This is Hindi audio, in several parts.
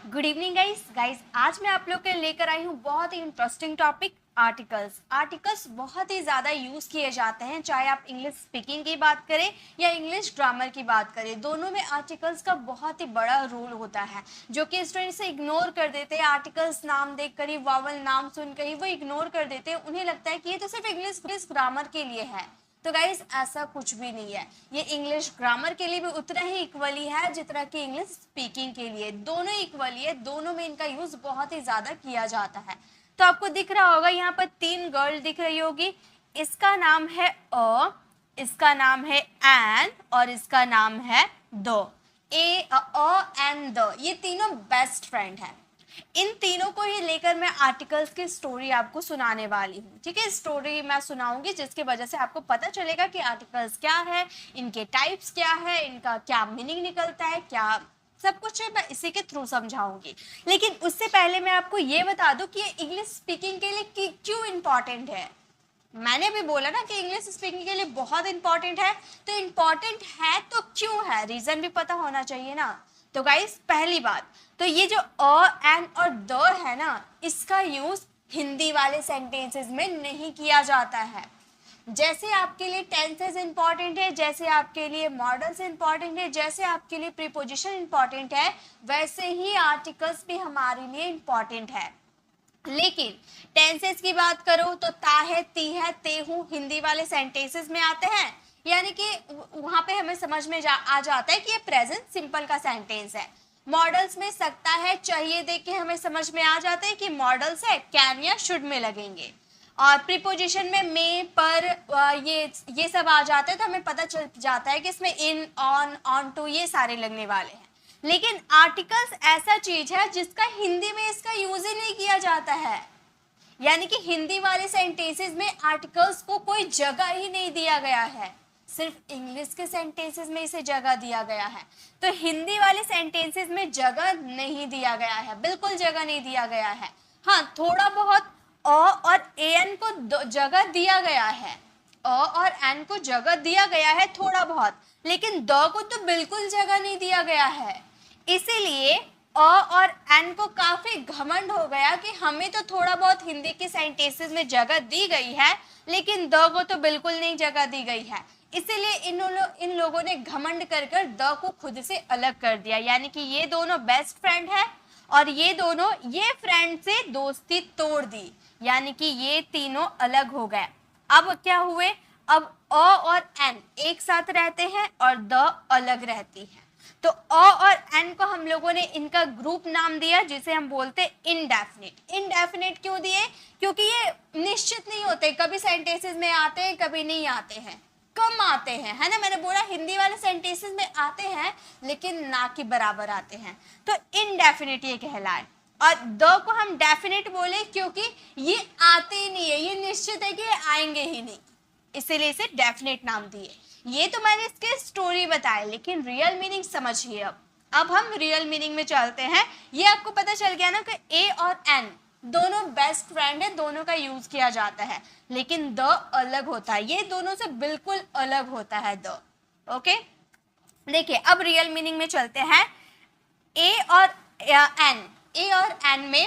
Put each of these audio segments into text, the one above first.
गुड इवनिंग गाइस आज मैं आप लोग के लेकर आई हूँ बहुत ही इंटरेस्टिंग टॉपिक आर्टिकल्स बहुत ही ज़्यादा यूज़ किए जाते हैं, चाहे आप इंग्लिश स्पीकिंग की बात करें या इंग्लिश ग्रामर की बात करें। दोनों में आर्टिकल्स का बहुत ही बड़ा रोल होता है, जो कि स्टूडेंट से इग्नोर कर देते हैं। आर्टिकल्स नाम देख कर ही, वावल नाम सुन कर ही वो इग्नोर कर देते हैं। उन्हें लगता है कि ये तो सिर्फ इंग्लिश ग्रामर के लिए है। तो गाइज ऐसा कुछ भी नहीं है, ये इंग्लिश ग्रामर के लिए भी उतना ही इक्वली है जितना कि इंग्लिश स्पीकिंग के लिए। दोनों इक्वली है, दोनों में इनका यूज बहुत ही ज्यादा किया जाता है। तो आपको दिख रहा होगा यहाँ पर 3 गर्ल दिख रही होगी। इसका नाम है इसका नाम है एन और इसका नाम है द। एंड द, ये तीनों बेस्ट फ्रेंड है। इन तीनों को ही लेकर मैं आर्टिकल्स की स्टोरी आपको सुनाने वाली हूँ। ठीक है, स्टोरी मैं सुनाऊंगी जिसकी वजह से आपको पता चलेगा कि आर्टिकल्स क्या है, इनके टाइप्स क्या है, इनका क्या मीनिंग निकलता है, क्या सब कुछ मैं इसी के थ्रू समझाऊंगी। लेकिन उससे पहले मैं आपको ये बता दूं कि ये इंग्लिश स्पीकिंग के लिए क्यों इंपॉर्टेंट है। मैंने भी बोला ना कि इंग्लिश स्पीकिंग के लिए बहुत इंपॉर्टेंट है, तो इंपॉर्टेंट है तो क्यों है, रीजन भी पता होना चाहिए ना। तो गाइस पहली बात तो ये जो एन और द है ना, इसका यूज हिंदी वाले सेंटेंसेस में नहीं किया जाता है। जैसे आपके लिए टेंसेस इंपॉर्टेंट है, जैसे आपके लिए मॉडल्स इंपॉर्टेंट है, जैसे आपके लिए प्रीपोजिशन इंपॉर्टेंट है, वैसे ही आर्टिकल्स भी हमारे लिए इंपॉर्टेंट है। लेकिन टेंसेस की बात करो तो ता है, ती है, ते हूं हिंदी वाले सेंटेंसेस में आते हैं, यानी कि वहां पे हमें समझ में आ जाता है कि ये प्रेजेंट सिंपल का सेंटेंस है। मॉडल्स में सकता है, चाहिए देख के हमें समझ में आ जाता है कि मॉडल्स है, कैन या शुड में लगेंगे। और प्रीपोजिशन में पर ये सब आ जाते हैं, तो हमें पता चल जाता है कि इसमें इन, ऑन टू ये सारे लगने वाले हैं। लेकिन आर्टिकल्स ऐसा चीज है जिसका हिंदी में इसका यूज ही नहीं किया जाता है, यानी कि हिंदी वाले सेंटेंसेस में आर्टिकल्स को कोई जगह ही नहीं दिया गया है, सिर्फ इंग्लिश के सेंटेंसेस में इसे जगह दिया गया है। तो हिंदी वाले सेंटेंसेस में जगह नहीं दिया गया है, बिल्कुल जगह नहीं दिया गया है। हाँ, थोड़ा बहुत और एन को जगह दिया गया है, और एन को जगह दिया गया है थोड़ा बहुत, लेकिन द को तो बिल्कुल जगह नहीं दिया गया है। इसीलिए और एन को काफी घमंड हो गया कि हमें तो थोड़ा बहुत हिंदी के सेंटेंसेस में जगह दी गई है, लेकिन द को तो बिल्कुल नहीं जगह दी गई है। इसीलिए इन लोगों ने घमंड कर द को खुद से अलग कर दिया, यानी कि ये दोनों बेस्ट फ्रेंड है और ये दोनों ये फ्रेंड से दोस्ती तोड़ दी, यानी कि ये तीनों अलग हो गए। अब क्या हुए, अब और एन एक साथ रहते हैं और द अलग रहती है। तो और एन को हम लोगों ने इनका ग्रुप नाम दिया, जिसे हम बोलते इनडेफिनिट। इनडेफिनिट क्यों दिए, क्योंकि ये निश्चित नहीं होते, कभी सेंटेंसेस में आते हैं कभी नहीं आते हैं, कम आते हैं, है ना। मैंने बोला हिंदी वाले सेंटेंसेस में आते हैं लेकिन ना के बराबर आते हैं, तो इनडेफिनिट ये कहलाए। और द को हम डेफिनेट बोले क्योंकि ये आते ही नहीं है, ये निश्चित है कि ये आएंगे ही नहीं, इसीलिए इसे डेफिनेट नाम दिए। ये तो मैंने इसके स्टोरी बताई, लेकिन रियल मीनिंग समझिए। अब हम रियल मीनिंग में चलते हैं। ये आपको पता चल गया ना कि ए और एन दोनों बेस्ट फ्रेंड है, दोनों का यूज किया जाता है, लेकिन द अलग होता है, ये दोनों से बिल्कुल अलग होता है द। ओके, देखिए अब रियल मीनिंग में चलते हैं। ए और एन में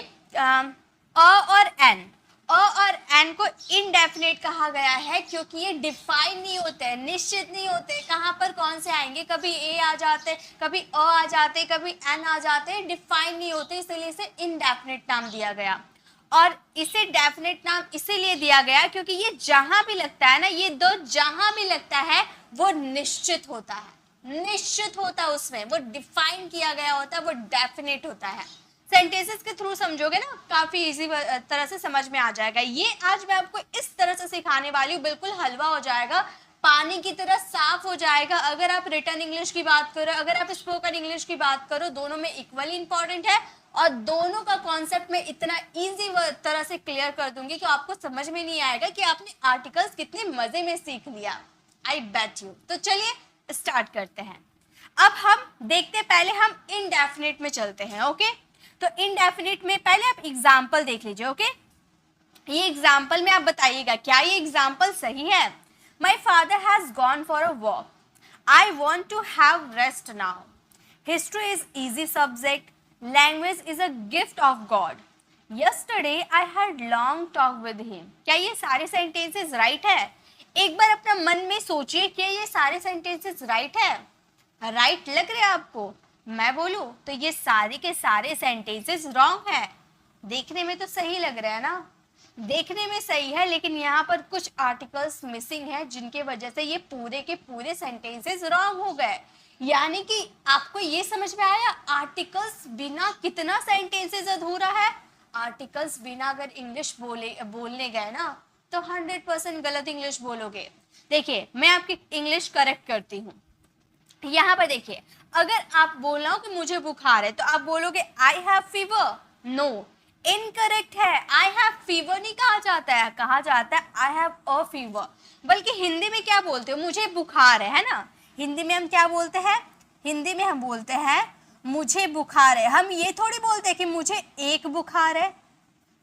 और एन को इनडेफिनेट कहा गया है क्योंकि ये डिफाइन नहीं होते, निश्चित नहीं होते कहाँ पर कौन से आएंगे, कभी ए आ जाते, कभी आ जाते, कभी एन आ जाते, डिफाइन नहीं होते, इसलिए इसे इनडेफिनेट नाम दिया गया। और इसे डेफिनेट नाम इसीलिए दिया गया क्योंकि ये जहां भी लगता है ना, ये दो जहां भी लगता है वो निश्चित होता है, निश्चित होता है, उसमें वो डिफाइन किया गया होता है, वो डेफिनेट होता है। सेंटेंसेस के थ्रू समझोगे ना, काफी इजी तरह से समझ में आ जाएगा। ये आज मैं आपको इस तरह से सिखाने वाली हूँ, बिल्कुल हलवा हो जाएगा, पानी की तरह साफ हो जाएगा। अगर आप रिटन इंग्लिश की बात करो, अगर आप स्पोकन इंग्लिश की बात करो, दोनों में इक्वली इंपॉर्टेंट है और दोनों का कॉन्सेप्ट में इतना इजी तरह से क्लियर कर दूंगी कि आपको समझ में नहीं आएगा कि आपने आर्टिकल्स कितने मजे में सीख लिया। आई बेट यू। तो चलिए स्टार्ट करते हैं। अब हम देखते, पहले हम इनडेफिनिट में चलते हैं। ओके, तो इनडेफिनिट में पहले आप एग्जाम्पल देख लीजिए। ओके, ये एग्जाम्पल में आप बताइएगा क्या ये एग्जाम्पल सही है। My father has gone for a walk, I want to have rest now, history is easy subject, language is a gift of God, yesterday I had long talk with him. क्या ये सारे सेंटेंसेस राइट है? एक बार अपना मन में सोचिए, क्या ये सारे सेंटेंसेस राइट है? राइट लग रहे हैं आपको? मैं बोलूं तो ये सारे के सारे सेंटेंसेस रॉन्ग है। देखने में तो सही लग रहा है ना, देखने में सही है, लेकिन यहाँ पर कुछ आर्टिकल्स मिसिंग है जिनके वजह से ये पूरे के पूरे सेंटेंसेस रॉन्ग हो गए। यानी कि आपको ये समझ में आया, आर्टिकल्स बिना कितना सेंटेंसेस अधूरा है। आर्टिकल्स बिना अगर इंग्लिश बोलने गए ना तो 100% गलत इंग्लिश बोलोगे। देखिए मैं आपकी इंग्लिश करेक्ट करती हूँ। यहाँ पर देखिए, अगर आप बोल रहा हो कि मुझे बुखार है तो आप बोलोगे I have fever. No, incorrect है। आई हैव फीवर नहीं कहा जाता है, कहा जाता है आई हैव अ फीवर। बल्कि हिंदी में क्या बोलते हो, मुझे बुखार है ना। हिंदी में हम क्या बोलते हैं? हिंदी में हम बोलते हैं मुझे बुखार है। हम ये थोड़ी बोलते हैं कि मुझे एक बुखार है।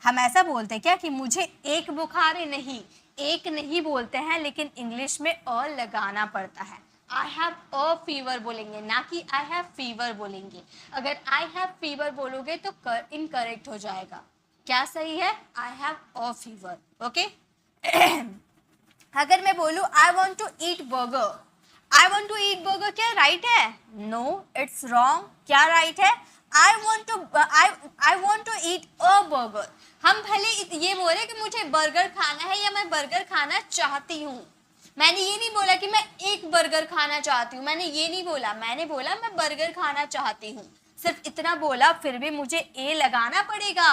हम ऐसा बोलते हैं क्या कि मुझे एक बुखार है? नहीं, एक नहीं बोलते हैं, लेकिन इंग्लिश में अ लगाना पड़ता है। आई हैव अ फीवर बोलेंगे, ना कि आई हैव फीवर बोलेंगे। अगर आई हैव फीवर बोलोगे तो इनकरेक्ट हो जाएगा। क्या सही है? I have a fever. Okay. अगर मैं बोलूं I want to eat burger, I want to eat burger, क्या राइट है? No, it's wrong. क्या राइट है? I want to eat a burger. हम भले ये बोले कि मुझे बर्गर खाना है या मैं बर्गर खाना चाहती हूँ। मैंने ये नहीं बोला कि मैं एक बर्गर खाना चाहती हूँ, मैंने ये नहीं बोला, मैंने बोला मैं बर्गर खाना चाहती हूँ। सिर्फ इतना बोला, फिर भी मुझे ए लगाना पड़ेगा।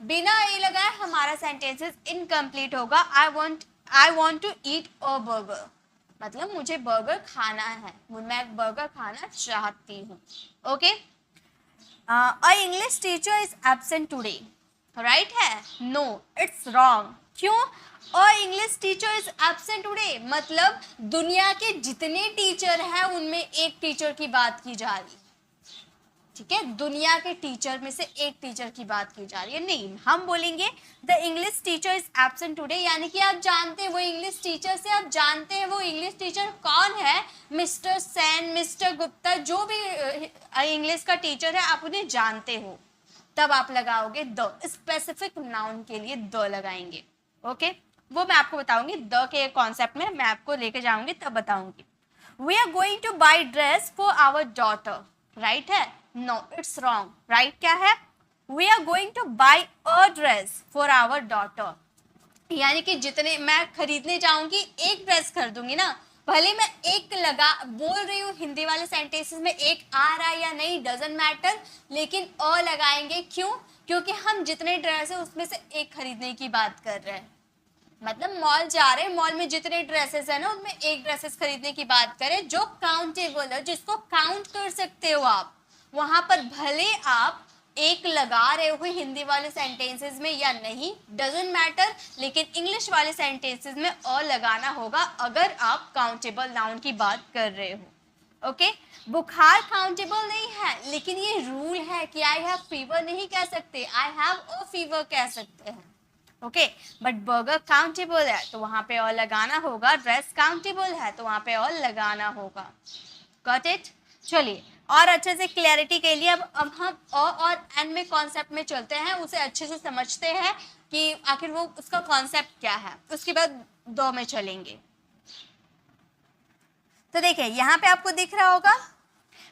बिना ए लगाए हमारा सेंटेंसेस इनकम्प्लीट होगा। I want to eat a burger, मतलब मुझे बर्गर खाना है, मैं बर्गर खाना चाहती हूँ। Okay. A English teacher is absent today, right है? No, it's wrong. क्यों? A English teacher is absent today मतलब दुनिया के जितने टीचर हैं उनमें एक टीचर की बात की जा रही है। ठीक है, दुनिया के टीचर में से एक टीचर की बात की जा रही है। नहीं, हम बोलेंगे the English teacher is absent today, यानी कि आप जानते हैं वो इंग्लिश टीचर से, आप जानते हैं वो इंग्लिश टीचर कौन है, मिस्टर सेन, मिस्टर गुप्ता, जो भी इंग्लिश का टीचर है आप उन्हें जानते हो। तब आप लगाओगे द, स्पेसिफिक नाउन के लिए द लगाएंगे। ओके, वो मैं आपको बताऊंगी, द के कॉन्सेप्ट में मैं आपको लेके जाऊंगी तब बताऊंगी। We are going to buy dress for our daughter, right है? No, it's wrong. राइट क्या है? We are going to buy a dress for our daughter, यानी कि जितने मैं खरीदने जाऊंगी, एक ड्रेस खरीदूंगी ना, भले मैं एक लगा बोल रही हूँ हिंदी वाले सेंटेंसेस में एक आ रहा है या नहीं डजंट मैटर, लेकिन अ लगाएंगे। क्यों? क्योंकि हम जितने ड्रेस है उसमें से एक खरीदने की बात कर रहे हैं। मतलब मॉल जा रहे हैं, मॉल में जितने ड्रेसेस है ना उनमें एक ड्रेसेस खरीदने की बात करें जो काउंटेबल है, जिसको काउंट कर सकते हो आप। वहां पर भले आप एक लगा रहे हो हिंदी वाले सेंटेंसेस में या नहीं डजंट मैटर, लेकिन इंग्लिश वाले सेंटेंसेस में अ लगाना होगा अगर आप काउंटेबल नाउन की बात कर रहे हो। ओके, बुखार काउंटेबल नहीं है, लेकिन ये रूल है कि आई हैव फीवर नहीं कह सकते, आई हैव अ फीवर कह सकते हैं। ओके, बट बर्गर काउंटेबल है तो वहां पे और लगाना होगा, ड्रेस काउंटेबल है तो वहां पे और लगाना होगा। Got it? चलिए, और अच्छे से क्लैरिटी के लिए अब हम अ और एन में कॉन्सेप्ट में चलते हैं, उसे अच्छे से समझते हैं कि आखिर वो उसका कॉन्सेप्ट क्या है, उसके बाद दो में चलेंगे। तो देखिए यहाँ पे आपको दिख रहा होगा,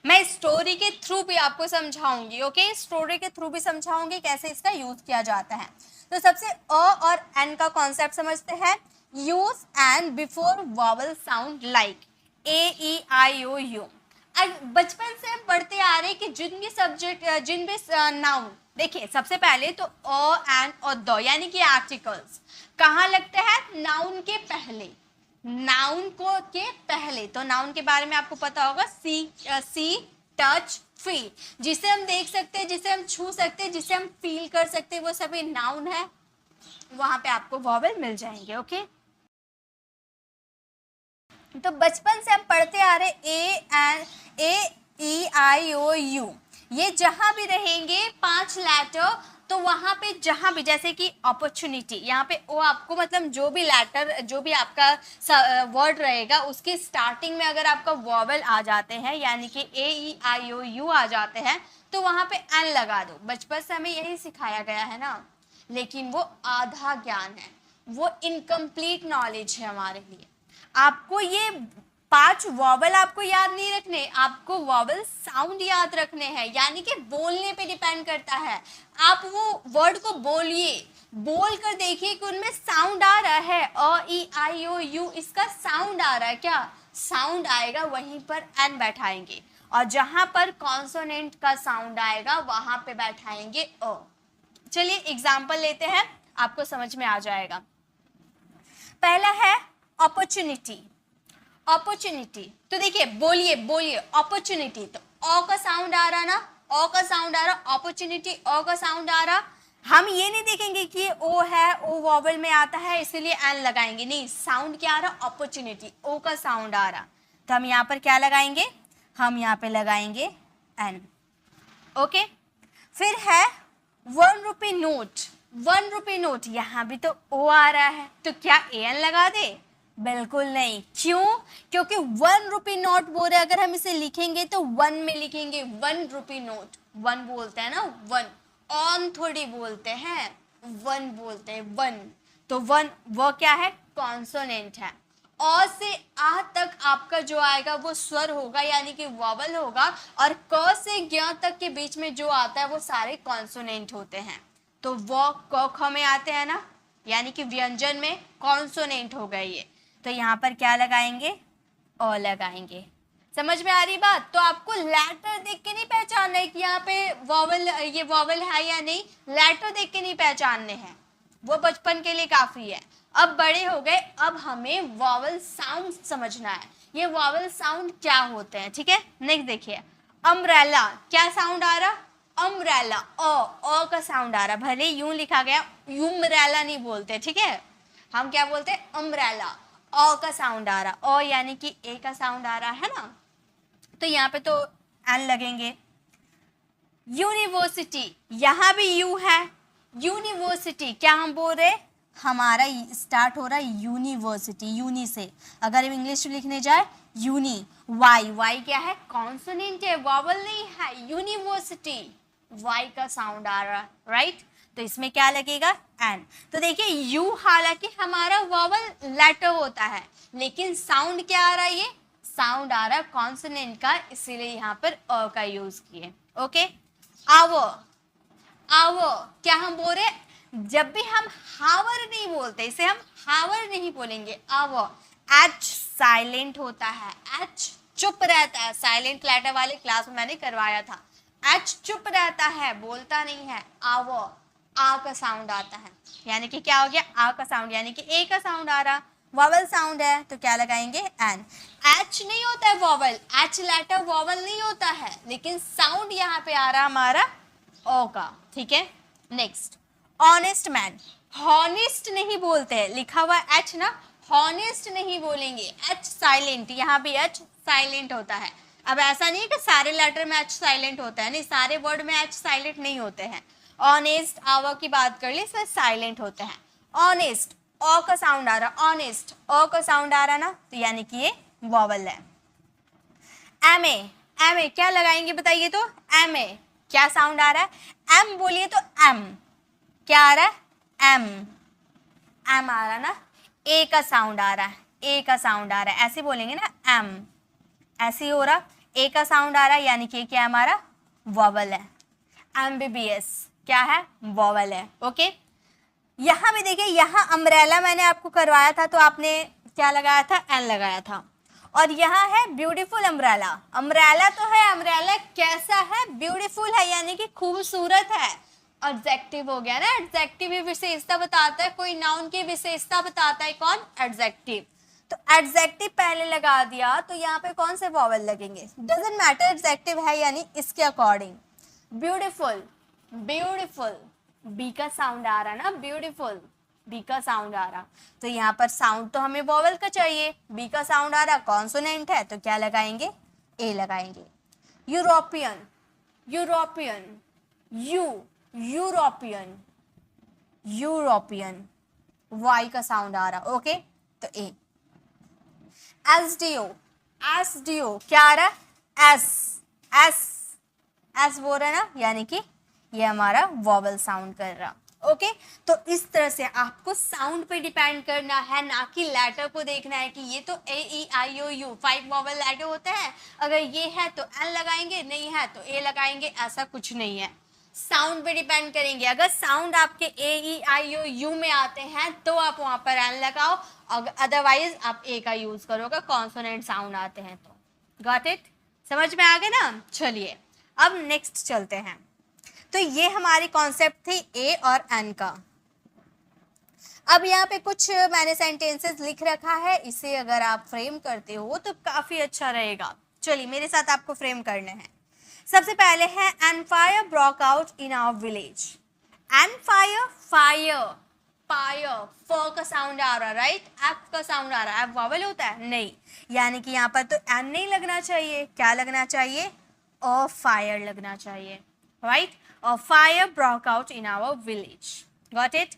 मैं स्टोरी के थ्रू भी आपको समझाऊंगी। ओके, स्टोरी के थ्रू भी समझाऊंगी कैसे इसका यूज किया जाता है। तो सबसे अ और एन का कॉन्सेप्ट समझते हैं। Use an before vowel sound like A E I O U. बचपन से हम पढ़ते आ रहे हैं कि जिन भी सब्जेक्ट जिन भी नाउन, देखिए सबसे पहले तो अ एन और द यानी कि आर्टिकल्स कहाँ लगते हैं? नाउन के पहले, नाउन को के पहले। तो नाउन के बारे में आपको पता होगा, सी टच फील, जिसे हम देख सकते हैं, जिसे हम छू सकते हैं, जिसे हम फील कर सकते हैं, वो सभी नाउन है। वहां पे आपको वॉवेल मिल जाएंगे। ओके, तो बचपन से हम पढ़ते आ रहे ए ई आई ओ यू, ये जहां भी रहेंगे 5 लेटर, तो वहां पे जहां भी जैसे कि अपॉर्चुनिटी, यहाँ पे वो आपको मतलब जो भी लेटर जो भी आपका वर्ड रहेगा उसकी स्टार्टिंग में अगर आपका वॉवेल आ जाते हैं यानी कि ए ई आई ओ यू आ जाते हैं तो वहां पे एन लगा दो। बचपन से हमें यही सिखाया गया है ना, लेकिन वो आधा ज्ञान है, वो इनकम्प्लीट नॉलेज है हमारे लिए। आपको ये 5 वॉवल आपको याद नहीं रखने, आपको वॉवल साउंड याद रखने हैं, यानी कि बोलने पे डिपेंड करता है। आप वो वर्ड को बोलिए, बोल कर देखिए कि उनमें साउंड आ रहा है, अ ई आई ओ यू, इसका साउंड आ रहा है क्या, साउंड आएगा वहीं पर एन बैठाएंगे, और जहां पर कॉन्सोनेंट का साउंड आएगा वहां पे बैठाएंगे अ। चलिए एग्जाम्पल लेते हैं, आपको समझ में आ जाएगा। पहला है अपॉर्चुनिटी। अपॉर्चुनिटी, तो देखिए बोलिए बोलिए अपॉर्चुनिटी, तो ओ का साउंड आ रहा ना, ओ का साउंड आ रहा, अपॉर्चुनिटी ओ का साउंड आ रहा। हम ये नहीं देखेंगे कि ओ है, ओ वॉवल में आता है इसलिए एन लगाएंगे, नहीं, साउंड क्या आ रहा, अपॉर्चुनिटी, ओ का साउंड आ रहा, तो हम यहाँ पर क्या लगाएंगे, हम यहाँ पे लगाएंगे एन। ओके, फिर है 1 रुपये नोट। 1 रुपये नोट, यहाँ भी तो ओ आ रहा है, तो क्या ए एन लगा दे, बिल्कुल नहीं। क्यों, क्योंकि 1 रुपये नोट बोल रहे, अगर हम इसे लिखेंगे तो 1 में लिखेंगे, 1 रुपये नोट, 1 बोलते हैं ना, 1 ऑन थोड़ी बोलते हैं, 1 बोलते हैं 1, तो 1 वो क्या है, कॉन्सोनेंट है। अ से आ तक आपका जो आएगा वो स्वर होगा, यानी कि वॉवल होगा, और क से ज्ञ तक के बीच में जो आता है वो सारे कॉन्सोनेंट होते हैं। तो वो क ख में आते हैं ना, यानी कि व्यंजन में कॉन्सोनेंट हो गए ये, तो यहाँ पर क्या लगाएंगे, अ लगाएंगे। समझ में आ रही बात। तो आपको लेटर देख के नहीं पहचानना है कि यहाँ पे वॉवल, ये वॉवल है या नहीं, लेटर देख के नहीं पहचानने हैं, वो बचपन के लिए काफी है। अब बड़े हो गए, अब हमें वॉवल साउंड समझना है, ये वॉवल साउंड क्या होते हैं, ठीक है। नेक्स्ट देखिए, अम्ब्रेला, क्या साउंड आ रहा, अम्ब्रेला, ओ का साउंड आ रहा, भले यूं लिखा गया, यूम्ब्रेला नहीं बोलते, ठीक है, हम क्या बोलते हैं, अम्ब्रेला, ओ का साउंड आ रहा, ओ यानी कि ए का साउंड आ रहा है ना, तो यहाँ पे तो एन लगेंगे। यूनिवर्सिटी, यहाँ भी यू है, यूनिवर्सिटी, क्या हम बोल रहे, हमारा स्टार्ट हो रहा है यूनिवर्सिटी, यूनी से, अगर हम इंग्लिश लिखने जाए यूनी, वाई, वाई क्या है, कॉन्सोनेंट है, वॉवल नहीं है, यूनिवर्सिटी, वाई का साउंड आ रहा है, राइट, तो इसमें क्या लगेगा, एन। तो देखिए यू हालांकि हमारा वॉवल लेटर होता है, लेकिन साउंड क्या आ रहा है, ये साउंड आ रहा है कॉन्सोनेंट का, इसीलिए यहाँ पर अ का यूज किए। ओके, आवर, आवर, क्या हम बोल रहे, जब भी हम हावर नहीं बोलते, इसे हम हावर नहीं बोलेंगे, आवर, एच साइलेंट होता है, एच चुप रहता है, साइलेंट लेटर वाले क्लास में मैंने करवाया था, एच चुप रहता है, बोलता नहीं है, आवर, आ का साउंड आता है, यानी कि क्या हो गया, आ का साउंड, यानी कि ए का साउंड आ रहा, वॉवल साउंड है, तो क्या लगाएंगे, एन। एच नहीं होता है वॉवल, एच लेटर वॉवल नहीं होता है, लेकिन साउंड यहाँ पे आ रहा हमारा ओ का, ठीक है। नेक्स्ट, ऑनेस्ट मैन, हॉनेस्ट नहीं बोलते हैं, लिखा हुआ एच ना, हॉनेस्ट नहीं बोलेंगे, एच साइलेंट, यहाँ भी एच साइलेंट होता है। अब ऐसा नहीं कि सारे लेटर में एच साइलेंट होता है, नहीं, सारे वर्ड में एच साइलेंट नहीं होते हैं। ऑनेस्ट, आवर की बात कर ली, इसमें साइलेंट होते हैं। ऑनेस्ट, ओ का साउंड आ रहा, ऑनेस्ट, ओ का साउंड आ रहा ना, तो यानी कि ये वॉवल है। एम ए, एम ए क्या लगाएंगे बताइए, तो एम ए क्या साउंड आ रहा है, एम बोलिए तो एम, क्या आ रहा है, एम, एम आ रहा ना, ए का साउंड आ रहा है, ए का साउंड आ रहा है, ऐसे बोलेंगे ना, एम, ऐसे ही हो रहा, ए का साउंड आ रहा है, यानी कि क्या हमारा वॉवल है। एम्बिबियस क्या है, वॉवल है। ओके, यहाँ भी देखिए, यहाँ अम्ब्रेला मैंने आपको करवाया था, तो आपने क्या लगाया था, एन लगाया था, और यहाँ है ब्यूटीफुल अम्ब्रेला, अम्ब्रेला तो है, अम्ब्रेला कैसा है, ब्यूटीफुल है, यानी कि खूबसूरत है। एडजेक्टिव हो गया ना, एडजेक्टिव विशेषता बताता है, कोई नाउन की विशेषता बताता है, कौन, एडजेक्टिव, तो एडजेक्टिव पहले लगा दिया, तो यहाँ पे कौन से वॉवल लगेंगे, डजंट मैटर एडजेक्टिव है यानी इसके अकॉर्डिंग। ब्यूटीफुल, ब्यूटीफुल, बी का साउंड आ रहा ना, ब्यूटीफुल, बी का साउंड आ रहा, तो यहाँ पर साउंड तो हमें वॉवल का चाहिए, बी का साउंड आ रहा, कॉन्सोनेंट है, तो क्या लगाएंगे, ए लगाएंगे। European, European, U, European, European, Y का साउंड आ रहा, ओके, तो ए। एसडीओ, एसडीओ क्या आ रहा है, एस, एस, एस बोल रहा है ना, यानी कि ये हमारा वॉवल साउंड कर रहा। ओके तो इस तरह से आपको साउंड पे डिपेंड करना है, ना कि लेटर को देखना है कि ये तो ए E I O you 5 vowel letter होते हैं, अगर ये है तो एन लगाएंगे, नहीं है तो ए लगाएंगे, ऐसा कुछ नहीं है। साउंड पे डिपेंड करेंगे, अगर साउंड आपके ए ई आई ओ यू में आते हैं तो आप वहां पर एन लगाओ, अदरवाइज आप ए का यूज करोगे, कॉन्सोनेंट साउंड आते हैं तो। Got it? समझ में आ गया ना? चलिए अब नेक्स्ट चलते हैं। तो ये हमारी कॉन्सेप्ट थी ए और एन का। अब यहाँ पे कुछ मैंने सेंटेंसेस लिख रखा है, इसे अगर आप फ्रेम करते हो तो काफी अच्छा रहेगा। चलिए मेरे साथ आपको फ्रेम करने हैं। सबसे पहले है an fire broke out in our village. An fire, fire, fire, फ का साउंड आ रहा है, राइट? एफ का साउंड आ रहा है, एफ वॉवल होता है नहीं, यानी कि यहाँ पर तो एन नहीं लगना चाहिए, क्या लगना चाहिए? अ फायर लगना चाहिए, right? A fire broke out in our village. Got it?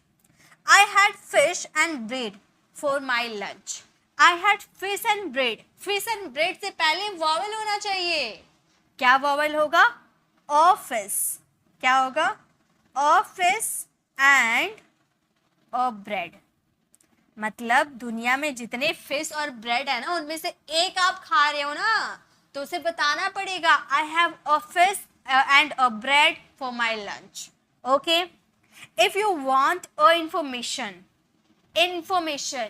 I had fish and bread for my lunch. I had fish and bread. Fish and bread से पहले vowel होना चाहिए। क्या vowel होगा? Office. क्या होगा? Office and a bread. मतलब दुनिया में जितने फिश और ब्रेड है ना, उनमें से एक आप खा रहे हो ना, तो उसे बताना पड़ेगा I have a fish and a bread for my lunch. Okay? If you want a information, information,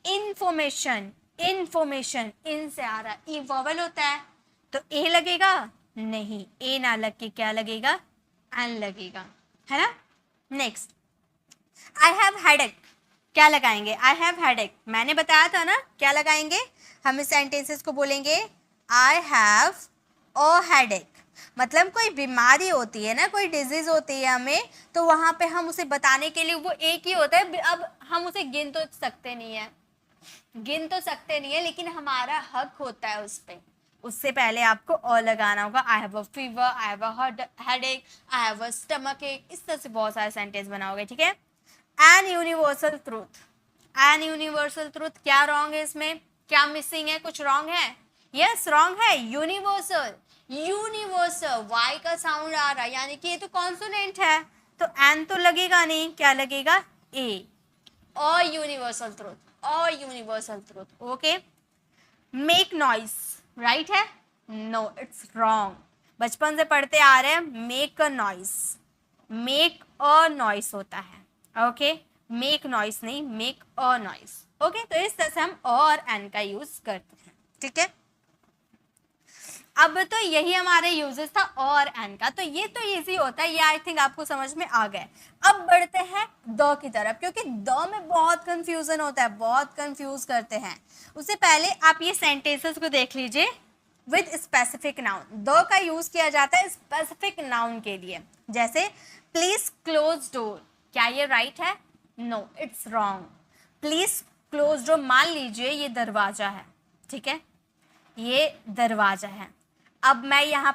information, information, in से आ रहा है, e vowel होता है तो a लगेगा नहीं, a ना लग के क्या लगेगा? n लगेगा, है ना? नेक्स्ट, I have headache, क्या लगाएंगे? I have headache, मैंने बताया था ना क्या लगाएंगे? हम इस सेंटेंसेस को बोलेंगे I have a headache। मतलब कोई बीमारी होती है ना, कोई डिजीज होती है हमें, तो वहां पे हम उसे बताने के लिए वो एक ही होता है। अब हम उसे गिन तो सकते नहीं है, लेकिन हमारा हक होता है उस पे। उससे पहले आपको अ लगाना होगा। आई have a fever, I have a headache, I have a stomach एक, इस तरह से बहुत सारे सेंटेंस बनाओगे, ठीक है? N universal truth, N universal truth, क्या रॉन्ग है इसमें? क्या मिसिंग है? कुछ रॉन्ग है? यस रॉन्ग है। यूनिवर्सल, यूनिवर्सल, वाई का साउंड आ रहा है, यानी कि ये तो कॉन्सोनेंट है, तो एन तो लगेगा नहीं, क्या लगेगा? ए। और यूनिवर्सल ट्रूथ, और universal truth. Okay, make noise, right है? No, it's wrong. बचपन से पढ़ते आ रहे हैं, make a noise, make a noise होता है। ओके, मेक नॉइस नहीं, मेक अ नॉइस। ओके, तो इस तरह से हम और एन का यूज करते हैं, ठीक है? अब तो यही हमारे यूजेस था और एन का, तो ये तो इजी होता है, ये आई थिंक आपको समझ में आ गए। अब बढ़ते हैं द की तरफ, क्योंकि द में बहुत कंफ्यूजन होता है, बहुत कंफ्यूज करते हैं। उससे पहले आप ये सेंटेंसेस को देख लीजिए विद स्पेसिफिक नाउन। द का यूज किया जाता है स्पेसिफिक नाउन के लिए, जैसे प्लीज क्लोज डोर, क्या ये राइट है? No, it's wrong. Please close door, मान लीजिए ये दरवाजा है, ठीक है? ये दरवाजा है। अब मैं यहाँ,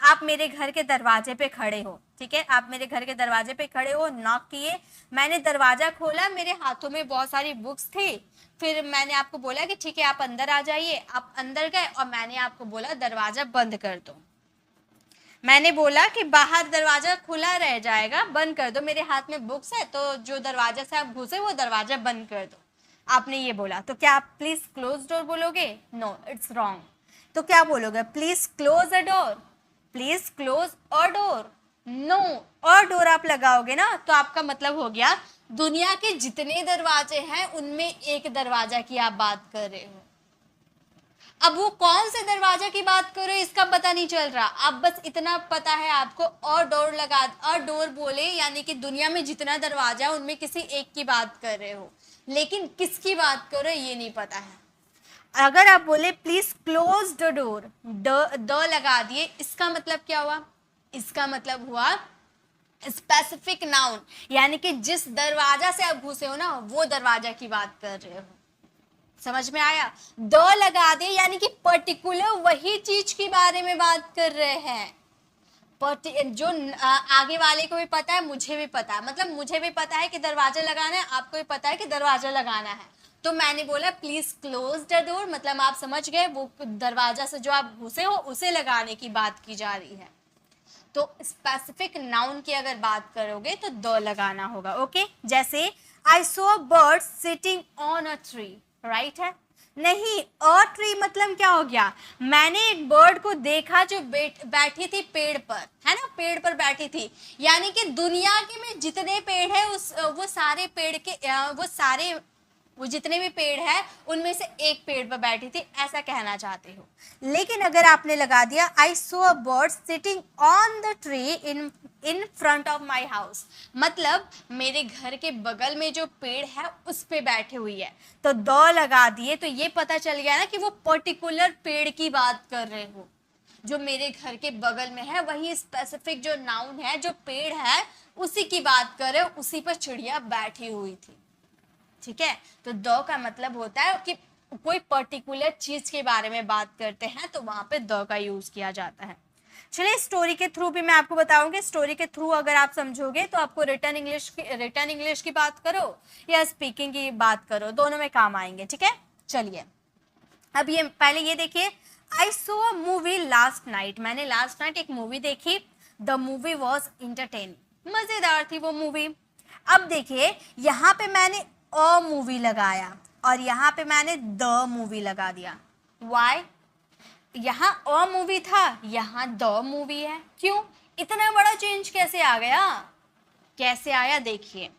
आप मेरे घर के दरवाजे पे खड़े हो, ठीक है? आप मेरे घर के दरवाजे पे खड़े हो, नॉक किए, मैंने दरवाजा खोला, मेरे हाथों में बहुत सारी बुक्स थी, फिर मैंने आपको बोला कि ठीक है आप अंदर आ जाइए, आप अंदर गए और मैंने आपको बोला दरवाजा बंद कर दो। मैंने बोला कि बाहर दरवाजा खुला रह जाएगा, बंद कर दो, मेरे हाथ में बुक्स है, तो जो दरवाजा से आप घुसे वो दरवाजा बंद कर दो। आपने ये बोला, तो क्या आप प्लीज क्लोज डोर बोलोगे? No, it's wrong. तो क्या बोलोगे? Please close a door, please close a door? No, a door आप लगाओगे ना, तो आपका मतलब हो गया दुनिया के जितने दरवाजे हैं उनमें एक दरवाजा की आप बात कर रहे हो। अब वो कौन से दरवाजा की बात कर रहे हो इसका पता नहीं चल रहा, अब बस इतना पता है आपको, और डोर लगा, और डोर बोले यानी कि दुनिया में जितना दरवाजा है उनमें किसी एक की बात कर रहे हो, लेकिन किसकी बात कर रहे हो ये नहीं पता है। अगर आप बोले please close the door, the लगा दिए, इसका मतलब क्या हुआ? इसका मतलब हुआ स्पेसिफिक नाउन, यानी कि जिस दरवाजा से आप घुसे हो ना वो दरवाजा की बात कर रहे हो। समझ में आया? द लगा दे यानी कि पर्टिकुलर वही चीज के बारे में बात कर रहे हैं, जो आगे वाले को भी पता है, मुझे भी पता है, मतलब मुझे भी पता है कि दरवाजा लगाना है, आपको भी पता है कि दरवाजा लगाना है, तो मैंने बोला प्लीज क्लोज द डोर, मतलब आप समझ गए वो दरवाजा से जो आप घुसे हो उसे लगाने की बात की जा रही है। तो स्पेसिफिक नाउन की अगर बात करोगे तो द लगाना होगा। ओके, जैसे I saw a bird sitting on a tree, right है? नहीं, अ ट्री मतलब क्या हो गया, मैंने एक बर्ड को देखा जो बैठी थी पेड़ पर, है ना, पेड़ पर बैठी थी। यानी कि दुनिया के में जितने पेड़ है वो सारे पेड़ के वो जितने भी पेड़ है उनमें से एक पेड़ पर बैठी थी, ऐसा कहना चाहते हो। लेकिन अगर आपने लगा दिया I saw a bird sitting on the tree in front of my house, मतलब मेरे घर के बगल में जो पेड़ है उस पे बैठी हुई है, तो द लगा दिए, तो ये पता चल गया ना कि वो पर्टिकुलर पेड़ की बात कर रहे हो, जो मेरे घर के बगल में है, वही स्पेसिफिक जो नाउन है, जो पेड़ है, उसी की बात कर रहे हो, उसी पर चिड़िया बैठी हुई थी। ठीक है, तो द का मतलब होता है कि कोई पर्टिकुलर चीज के बारे में बात करते हैं तो वहां पे द का यूज किया जाता है। चलिए, स्टोरी के थ्रू भी मैं आपको बताऊंगी। स्टोरी के थ्रू अगर आप समझोगे तो आपको रिटर्न इंग्लिश की बात करो या स्पीकिंग की बात करो, दोनों में काम आएंगे। ठीक है, चलिए अब ये पहले ये देखिए, आई सो अ मूवी लास्ट नाइट, मैंने लास्ट नाइट एक मूवी देखी, द मूवी वॉज इंटरटेनिंग, मजेदार थी वो मूवी। अब देखिए यहाँ पे मैंने अ मूवी लगाया और यहाँ पे मैंने द मूवी लगा दिया। वाई? यहाँ अ मूवी था, यहाँ द मूवी है, क्यों? इतना बड़ा चेंज कैसे आ गया? कैसे आया देखिए,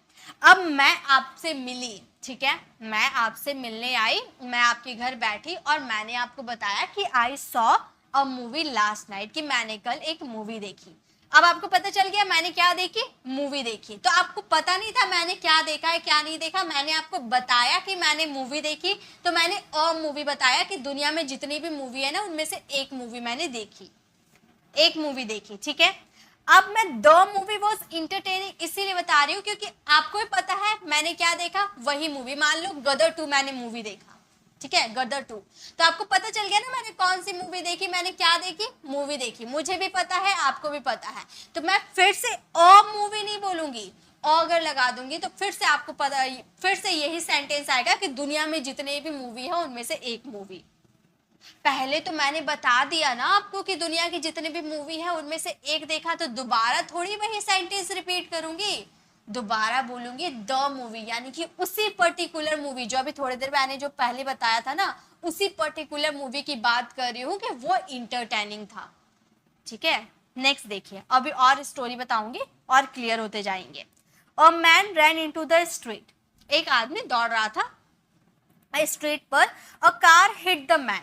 अब मैं आपसे मिली, ठीक है, मैं आपसे मिलने आई, मैं आपके घर बैठी और मैंने आपको बताया कि I saw a movie last night, कि मैंने कल एक मूवी देखी। अब आपको पता चल गया मैंने क्या देखी, मूवी देखी। तो आपको पता नहीं था मैंने क्या देखा है क्या नहीं देखा, मैंने आपको बताया कि मैंने मूवी देखी, तो मैंने अ मूवी बताया कि दुनिया में जितनी भी मूवी है ना उनमें से एक मूवी मैंने देखी, एक मूवी देखी। ठीक है, अब मैं द मूवी वॉज इंटरटेनिंग इसीलिए बता रही हूँ क्योंकि आपको भी पता है मैंने क्या देखा, वही मूवी। मान लो गदर 2 मैंने मूवी देखा, ठीक है, गदर 2, तो आपको पता चल गया ना मैंने कौन सी मूवी देखी, मैंने क्या देखी, मूवी देखी। मुझे भी पता है, आपको भी पता है, तो मैं फिर से अ मूवी नहीं बोलूंगी, अगर लगा दूंगी तो फिर से आपको पता, फिर से यही सेंटेंस आएगा कि दुनिया में जितने भी मूवी है उनमें से एक मूवी। पहले तो मैंने बता दिया ना आपको कि दुनिया की जितने भी मूवी है उनमें से एक देखा, तो दोबारा थोड़ी वही सेंटेंस रिपीट करूंगी, दोबारा बोलूंगी द मूवी, यानी कि उसी पर्टिकुलर मूवी जो अभी थोड़ी देर मैंने जो पहले बताया था ना, उसी पर्टिकुलर मूवी की बात कर रही हूँ कि वो इंटरटेनिंग था। ठीक है, नेक्स्ट देखिए, अभी और स्टोरी बताऊंगी और क्लियर होते जाएंगे। A man ran into the street, एक आदमी दौड़ रहा था स्ट्रीट पर, a car hit the man,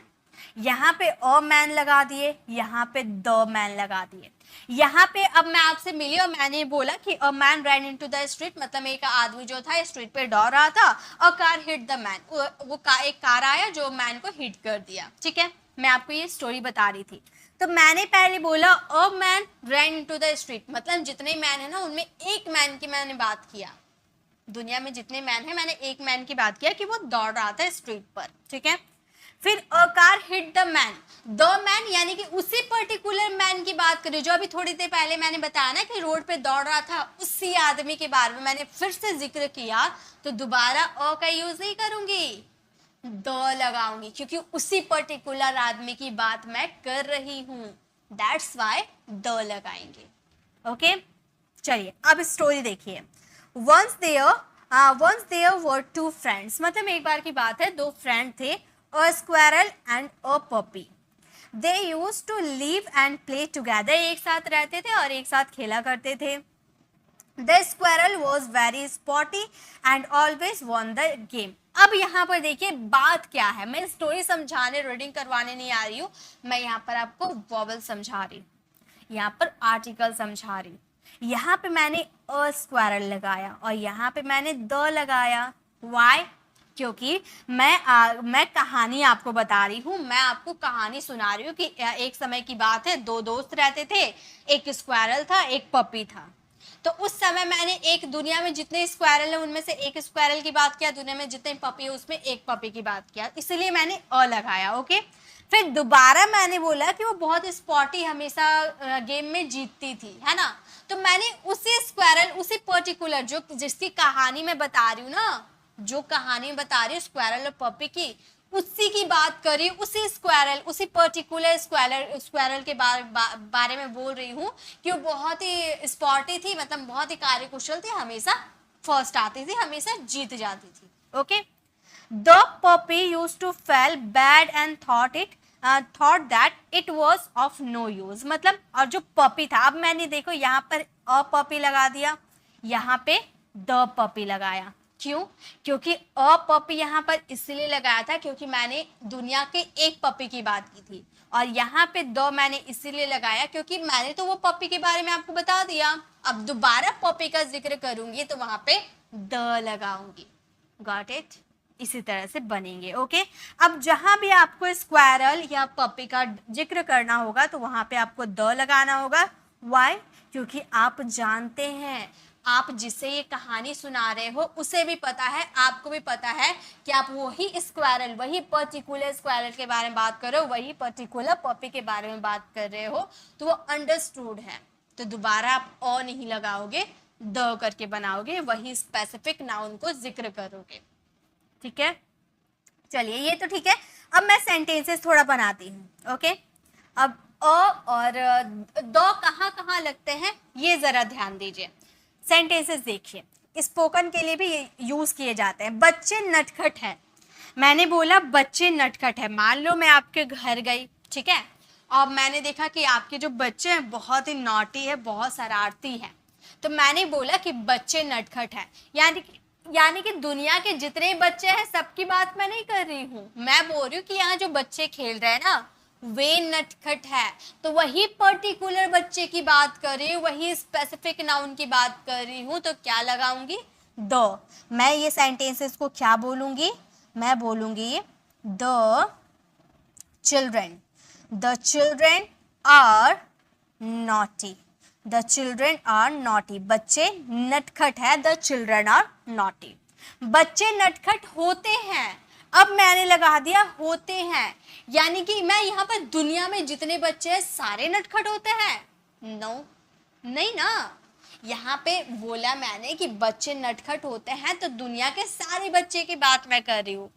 यहाँ पे अ मैन लगा दिए, यहाँ पे द मैन लगा दिए। यहाँ पे अब मैं आपसे मिली और मैंने बोला कि a man ran into the street, मतलब एक आदमी जो था स्ट्रीट पे दौड़ रहा था, a car hit the man, एक कार आया जो मैन को हिट कर दिया। ठीक है, मैं आपको ये स्टोरी बता रही थी। तो मैंने पहले बोला a man ran into the street, मतलब जितने मैन है ना उनमें एक मैन की मैंने बात किया, दुनिया में जितने मैन है मैंने एक मैन की बात किया कि वो दौड़ रहा था स्ट्रीट पर। ठीक है, फिर a car hit the man, the man यानी कि उसी पर्टिकुलर मैन की बात करी जो अभी थोड़ी देर पहले मैंने बताया ना कि रोड पे दौड़ रहा था, उसी आदमी के बारे में मैंने फिर से जिक्र किया, तो दोबारा अ का यूज नहीं करूंगी, द लगाऊंगी, क्योंकि उसी पर्टिकुलर आदमी की बात मैं कर रही हूं, दैट्स वाई द लगाएंगे। ओके, चलिए अब स्टोरी देखिए। Once there were two friends, मतलब एक बार की बात है, दो फ्रेंड थे, a squirrel and a puppy, they used to live and play together, एक साथ रहते थे और एक साथ खेला करते थे। The squirrel was very spotty and always won the game. अब यहाँ पर देखिए बात क्या है, मैं स्टोरी समझाने रीडिंग करवाने नहीं आ रही हूँ, मैं यहाँ पर आपको वॉवल समझा रही हूँ, यहाँ पर आर्टिकल समझा रही हूँ। यहाँ पे मैंने अ स्क्वायरल लगाया और यहाँ पे मैंने द लगाया। वाई? क्योंकि मैं कहानी आपको बता रही हूँ, मैं आपको कहानी सुना रही हूँ कि एक समय की बात है, दो दोस्त रहते थे, एक स्क्वायरल था एक पपी था। तो उस समय मैंने एक दुनिया में जितने स्क्वायरल है उनमें से एक स्क्वायरल की बात किया, दुनिया में जितने पपी है उसमें एक पपी की बात किया, इसलिए मैंने अ लगाया। ओके, फिर दोबारा मैंने बोला कि वो बहुत स्पॉटी, हमेशा गेम में जीतती थी, है ना, तो मैंने उसी स्क्वायरल, उसी पर्टिकुलर जिसकी कहानी मैं बता रही हूँ ना, जो कहानी बता रही हूँ स्क्वायरल और पपी की, उसी की बात कर रही हूँ, उसी स्क्वायरल, उसी पर्टिकुलर स्क्वायरल के बारे में बोल रही हूँ कि वो बहुत ही स्पॉटी थी, मतलब बहुत ही कार्यकुशल थी, हमेशा फर्स्ट आती थी, हमेशा जीत जाती थी। Okay, the puppy used to feel bad and thought that it was of no use. मतलब और जो पपी था, अब मैंने देखो यहाँ पर अ पपी लगा दिया, यहाँ पे द पपी लगाया, क्यों? क्योंकि अ पपी यहाँ पर इसलिए लगाया था क्योंकि मैंने दुनिया के एक पपी की बात की थी, और यहाँ पे द मैंने इसीलिए लगाया क्योंकि मैंने तो वो पपी के बारे में आपको बता दिया। अब दोबारा पपी का जिक्र करूंगी तो वहां पे द लगाऊंगी। Got it? इसी तरह से बनेंगे। ओके, अब जहां भी आपको स्क्वायरल या पपी का जिक्र करना होगा तो वहां पे आपको द लगाना होगा। व्हाई? क्योंकि आप जानते हैं, आप जिसे ये कहानी सुना रहे हो उसे भी पता है, आपको भी पता है कि आप वही स्क्वायरल, वही पर्टिकुलर स्क्वायरल के बारे में बात कर रहे हो, वही पर्टिकुलर पपी के बारे में बात कर रहे हो, तो वो अंडरस्टूड है। तो दोबारा आप अ नहीं लगाओगे, द करके बनाओगे, वही स्पेसिफिक नाउन को जिक्र करोगे। ठीक है, चलिए ये तो ठीक है। अब मैं सेंटेंसेस थोड़ा बनाती हूँ। ओके, अब अ और द कहाँ कहाँ लगते हैं ये जरा ध्यान दीजिए। सेंटेंसेस देखिए, स्पोकन के लिए भी यूज किए जाते हैं। बच्चे नटखट है, मैंने बोला बच्चे नटखट है। मान लो मैं आपके घर गई, ठीक है, और मैंने देखा कि आपके जो बच्चे हैं बहुत ही नॉटी है, बहुत शरारती है, तो मैंने बोला कि बच्चे नटखट है। यानी कि दुनिया के जितने बच्चे हैं सबकी बात मैं नहीं कर रही हूँ, मैं बोल रही हूँ कि यहाँ जो बच्चे खेल रहे हैं ना वे नटखट है। तो वही पर्टिकुलर बच्चे की बात कर रही हूँ, वही स्पेसिफिक नाउन की बात कर रही हूँ, तो क्या लगाऊंगी? द। मैं ये सेंटेंसेस को क्या बोलूंगी? मैं बोलूंगी the children, the children are naughty, the children are naughty. बच्चे नटखट है, द चिल्ड्रेन आर नॉटी। बच्चे नटखट होते हैं, अब मैंने लगा दिया होते हैं, यानी कि मैं यहाँ पर दुनिया में जितने बच्चे हैं सारे नटखट होते हैं? नो, नहीं ना। यहाँ पे बोला मैंने कि बच्चे नटखट होते हैं, तो दुनिया के सारे बच्चे की बात मैं कर रही हूँ,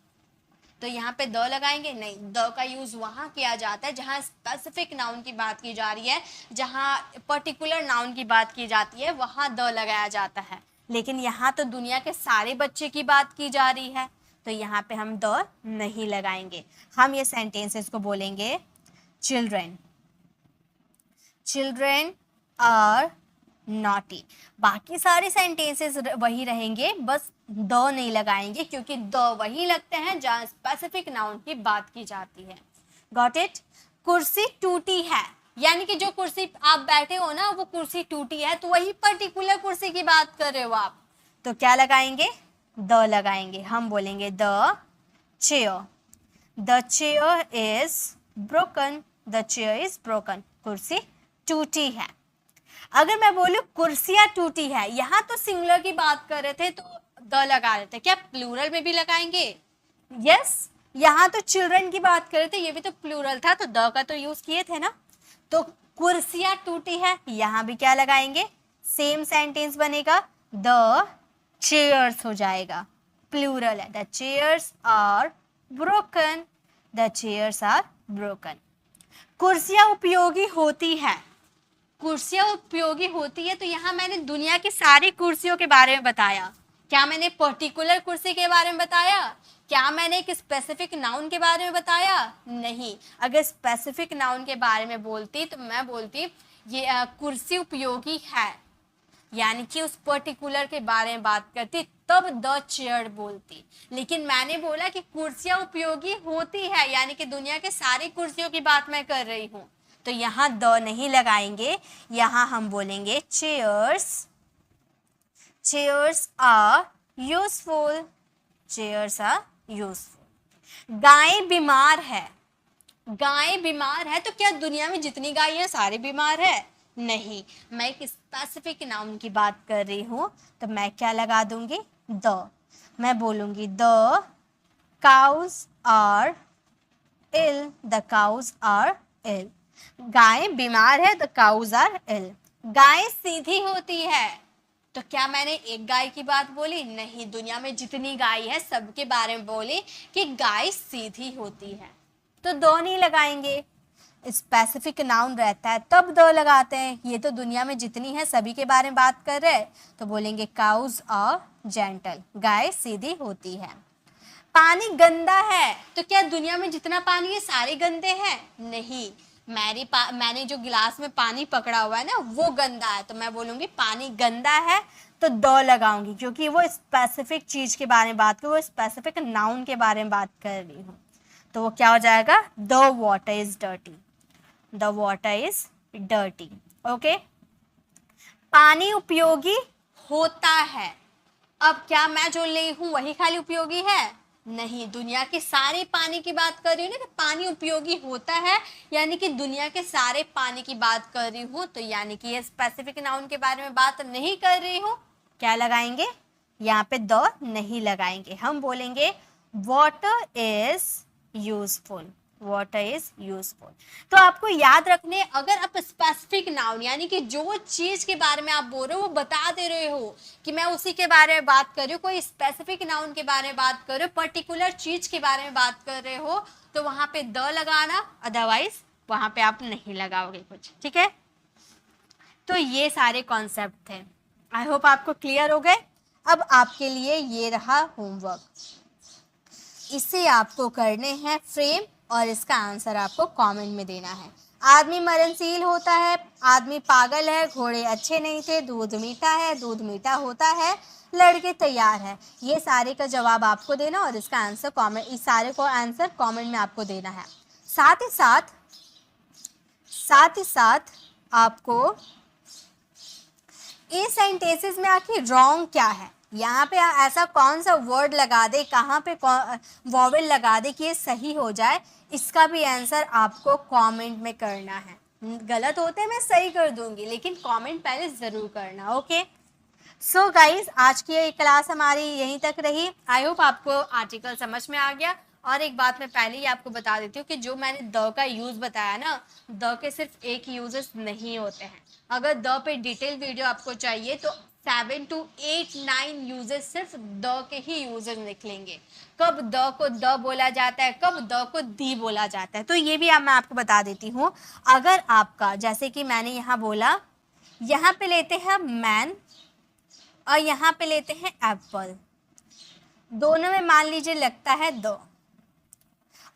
तो यहाँ पे द लगाएंगे? नहीं, द का यूज वहां किया जाता है जहां स्पेसिफिक नाउन की बात की जा रही है, जहां पर्टिकुलर नाउन की बात की जाती है, वहां द लगाया जाता है। लेकिन यहाँ तो दुनिया के सारे बच्चे की बात की जा रही है, तो यहाँ पे हम द नहीं लगाएंगे। हम ये सेंटेंसेस को बोलेंगे चिल्ड्रेन, चिल्ड्रेन आर नॉटी। बाकी सारे सेंटेंसेस वही रहेंगे, बस द नहीं लगाएंगे क्योंकि द वही लगते हैं जहां स्पेसिफिक नाउन की बात की जाती है। Got it? कुर्सी टूटी है, यानी कि जो कुर्सी आप बैठे हो ना वो कुर्सी टूटी है, तो वही पर्टिकुलर कुर्सी की बात कर रहे हो आप, तो क्या लगाएंगे? द लगाएंगे। हम बोलेंगे the chair, the chair is broken, the chair is broken. कुर्सी टूटी है। अगर मैं बोलूं कुर्सियां टूटी है, यहां तो सिंगुलर की बात कर रहे थे तो द लगा रहे थे, क्या प्लूरल में भी लगाएंगे? यस, यहाँ तो चिल्ड्रन की बात कर रहे थे, ये भी तो प्लूरल था, तो द का तो यूज किए थे ना। तो कुर्सियां टूटी है, यहां भी क्या लगाएंगे? सेम सेंटेंस बनेगा, द चेयर्स हो जाएगा, प्लूरल है। The chairs are broken, the chairs are broken. कुर्सियां उपयोगी होती है, कुर्सियां उपयोगी होती है, तो यहाँ मैंने दुनिया की सारी कुर्सियों के बारे में बताया। क्या मैंने पर्टिकुलर कुर्सी के बारे में बताया? क्या मैंने एक स्पेसिफिक नाउन के बारे में बताया? नहीं। अगर स्पेसिफिक नाउन के बारे में बोलती तो मैं बोलती ये कुर्सी उपयोगी है, यानी कि उस पर्टिकुलर के बारे में बात करती, तब द चेयर बोलती। लेकिन मैंने बोला कि कुर्सियां उपयोगी होती है, यानी कि दुनिया के सारी कुर्सियों की बात मैं कर रही हूँ, तो यहाँ द नहीं लगाएंगे, यहाँ हम बोलेंगे chairs, chairs are useful, chairs are useful. गाय बीमार है, गाय बीमार है, तो क्या दुनिया में जितनी गाय है सारे बीमार है? नहीं, मैं एक स्पेसिफिक नाउन की बात कर रही हूँ, तो मैं क्या लगा दूंगी? द। मैं बोलूंगी the cows are ill, the cows are ill. गाय बीमार है, द काउज आर इल। गाय सीधी होती है, तो क्या मैंने एक गाय की बात बोली? नहीं, दुनिया में जितनी गाय है सबके बारे में बोली कि गाय सीधी होती है, तो दो नहीं लगाएंगे। स्पेसिफिक नाउन रहता है तब दो लगाते हैं। ये तो दुनिया में जितनी है सभी के बारे में बात कर रहे हैं, तो बोलेंगे काउज आर जेंटल, गाय सीधी होती है। पानी गंदा है, तो क्या दुनिया में जितना पानी है सारे गंदे हैं? नहीं, मैंने जो गिलास में पानी पकड़ा हुआ है ना वो गंदा है, तो मैं बोलूंगी पानी गंदा है, तो दो लगाऊंगी, क्योंकि वो स्पेसिफिक चीज के बारे में बात कर, वो स्पेसिफिक नाउन के बारे में बात कर रही हूँ। तो वो क्या हो जाएगा? The water is dirty, the water is dirty. Okay, पानी उपयोगी होता है। अब क्या मैं जो ले हूं वही खाली उपयोगी है? नहीं, दुनिया के सारे पानी की बात कर रही हूँ ना, तो पानी उपयोगी होता है यानी कि दुनिया के सारे पानी की बात कर रही हूँ, तो यानी कि ये स्पेसिफिक नाउन के बारे में बात नहीं कर रही हूँ। क्या लगाएंगे? यहाँ पे दो नहीं लगाएंगे, हम बोलेंगे water is useful, water is useful. तो आपको याद रखने, अगर आप स्पेसिफिक नाउन यानी कि जो चीज के बारे में आप बोल रहे हो वो बता दे रहे हो कि मैं उसी के बारे में बात कर रही हूँ, कोई स्पेसिफिक नाउन के बारे में बात कर रहे हो, पर्टिकुलर चीज के बारे में बात कर रहे हो, तो वहां पे द लगाना, अदरवाइज वहां पे आप नहीं लगाओगे कुछ। ठीक है, तो ये सारे कॉन्सेप्ट थे, आई होप आपको क्लियर हो गए। अब आपके लिए ये रहा होमवर्क, इसे आपको करने हैं फ्रेम और इसका आंसर आपको कमेंट में देना है। आदमी मरणशील होता है, आदमी पागल है, घोड़े अच्छे नहीं थे, दूध मीठा है, दूध मीठा होता है, लड़के तैयार है। ये सारे का जवाब आपको देना और इसका आंसर कमेंट, इस सारे को आंसर कमेंट में आपको देना है। साथ ही साथ आपको इस सेंटेंसेस में आखिर रॉन्ग क्या है, यहाँ पे ऐसा कौन सा वर्ड लगा दे, कहाँ पे वॉवेल लगा दे कि ये सही हो जाए, इसका भी आंसर आपको कमेंट में करना है। गलत होते मैं सही कर दूंगी, लेकिन कमेंट पहले ज़रूर करना। ओके, सो गाइज, आज की ये क्लास हमारी यहीं तक रही। आई होप आपको आर्टिकल समझ में आ गया। और एक बात मैं पहले ही आपको बता देती हूँ कि जो मैंने द का यूज़ बताया ना, द के सिर्फ एक यूजेस नहीं होते हैं। अगर द पे डिटेल वीडियो आपको चाहिए तो 7 to 8 9 यूजेस सिर्फ द के ही यूजेस निकलेंगे। कब द को द बोला जाता है, कब द को दी बोला जाता है, तो ये भी मैं आपको बता देती हूँ। अगर आपका, जैसे कि मैंने यहाँ बोला, यहाँ पे लेते हैं मैन और यहाँ पे लेते हैं एप्पल, दोनों में मान लीजिए लगता है द।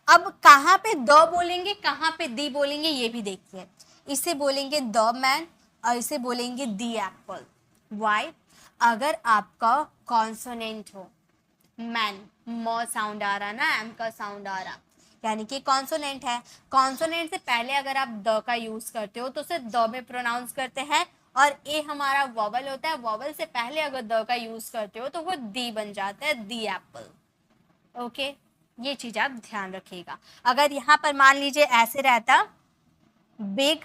अब कहाँ पे द बोलेंगे, कहाँ पे दी बोलेंगे, ये भी देखिए। इसे बोलेंगे द मैन और इसे बोलेंगे दी एप्पल। वाई? अगर आपका कॉन्सोनेंट हो, मैन म साउंड आ रहा ना, एम का साउंड आ रहा, यानी कि कॉन्सोनेंट है। कॉन्सोनेंट से पहले अगर आप द का यूज करते हो तो उसे द में प्रोनाउंस करते हैं, और ए हमारा वॉवल होता है, वॉवल से पहले अगर द का यूज करते हो तो वो दी बन जाता है, दी एप्पल। ओके, ये चीज आप ध्यान रखिएगा। अगर यहाँ पर मान लीजिए ऐसे रहता बिग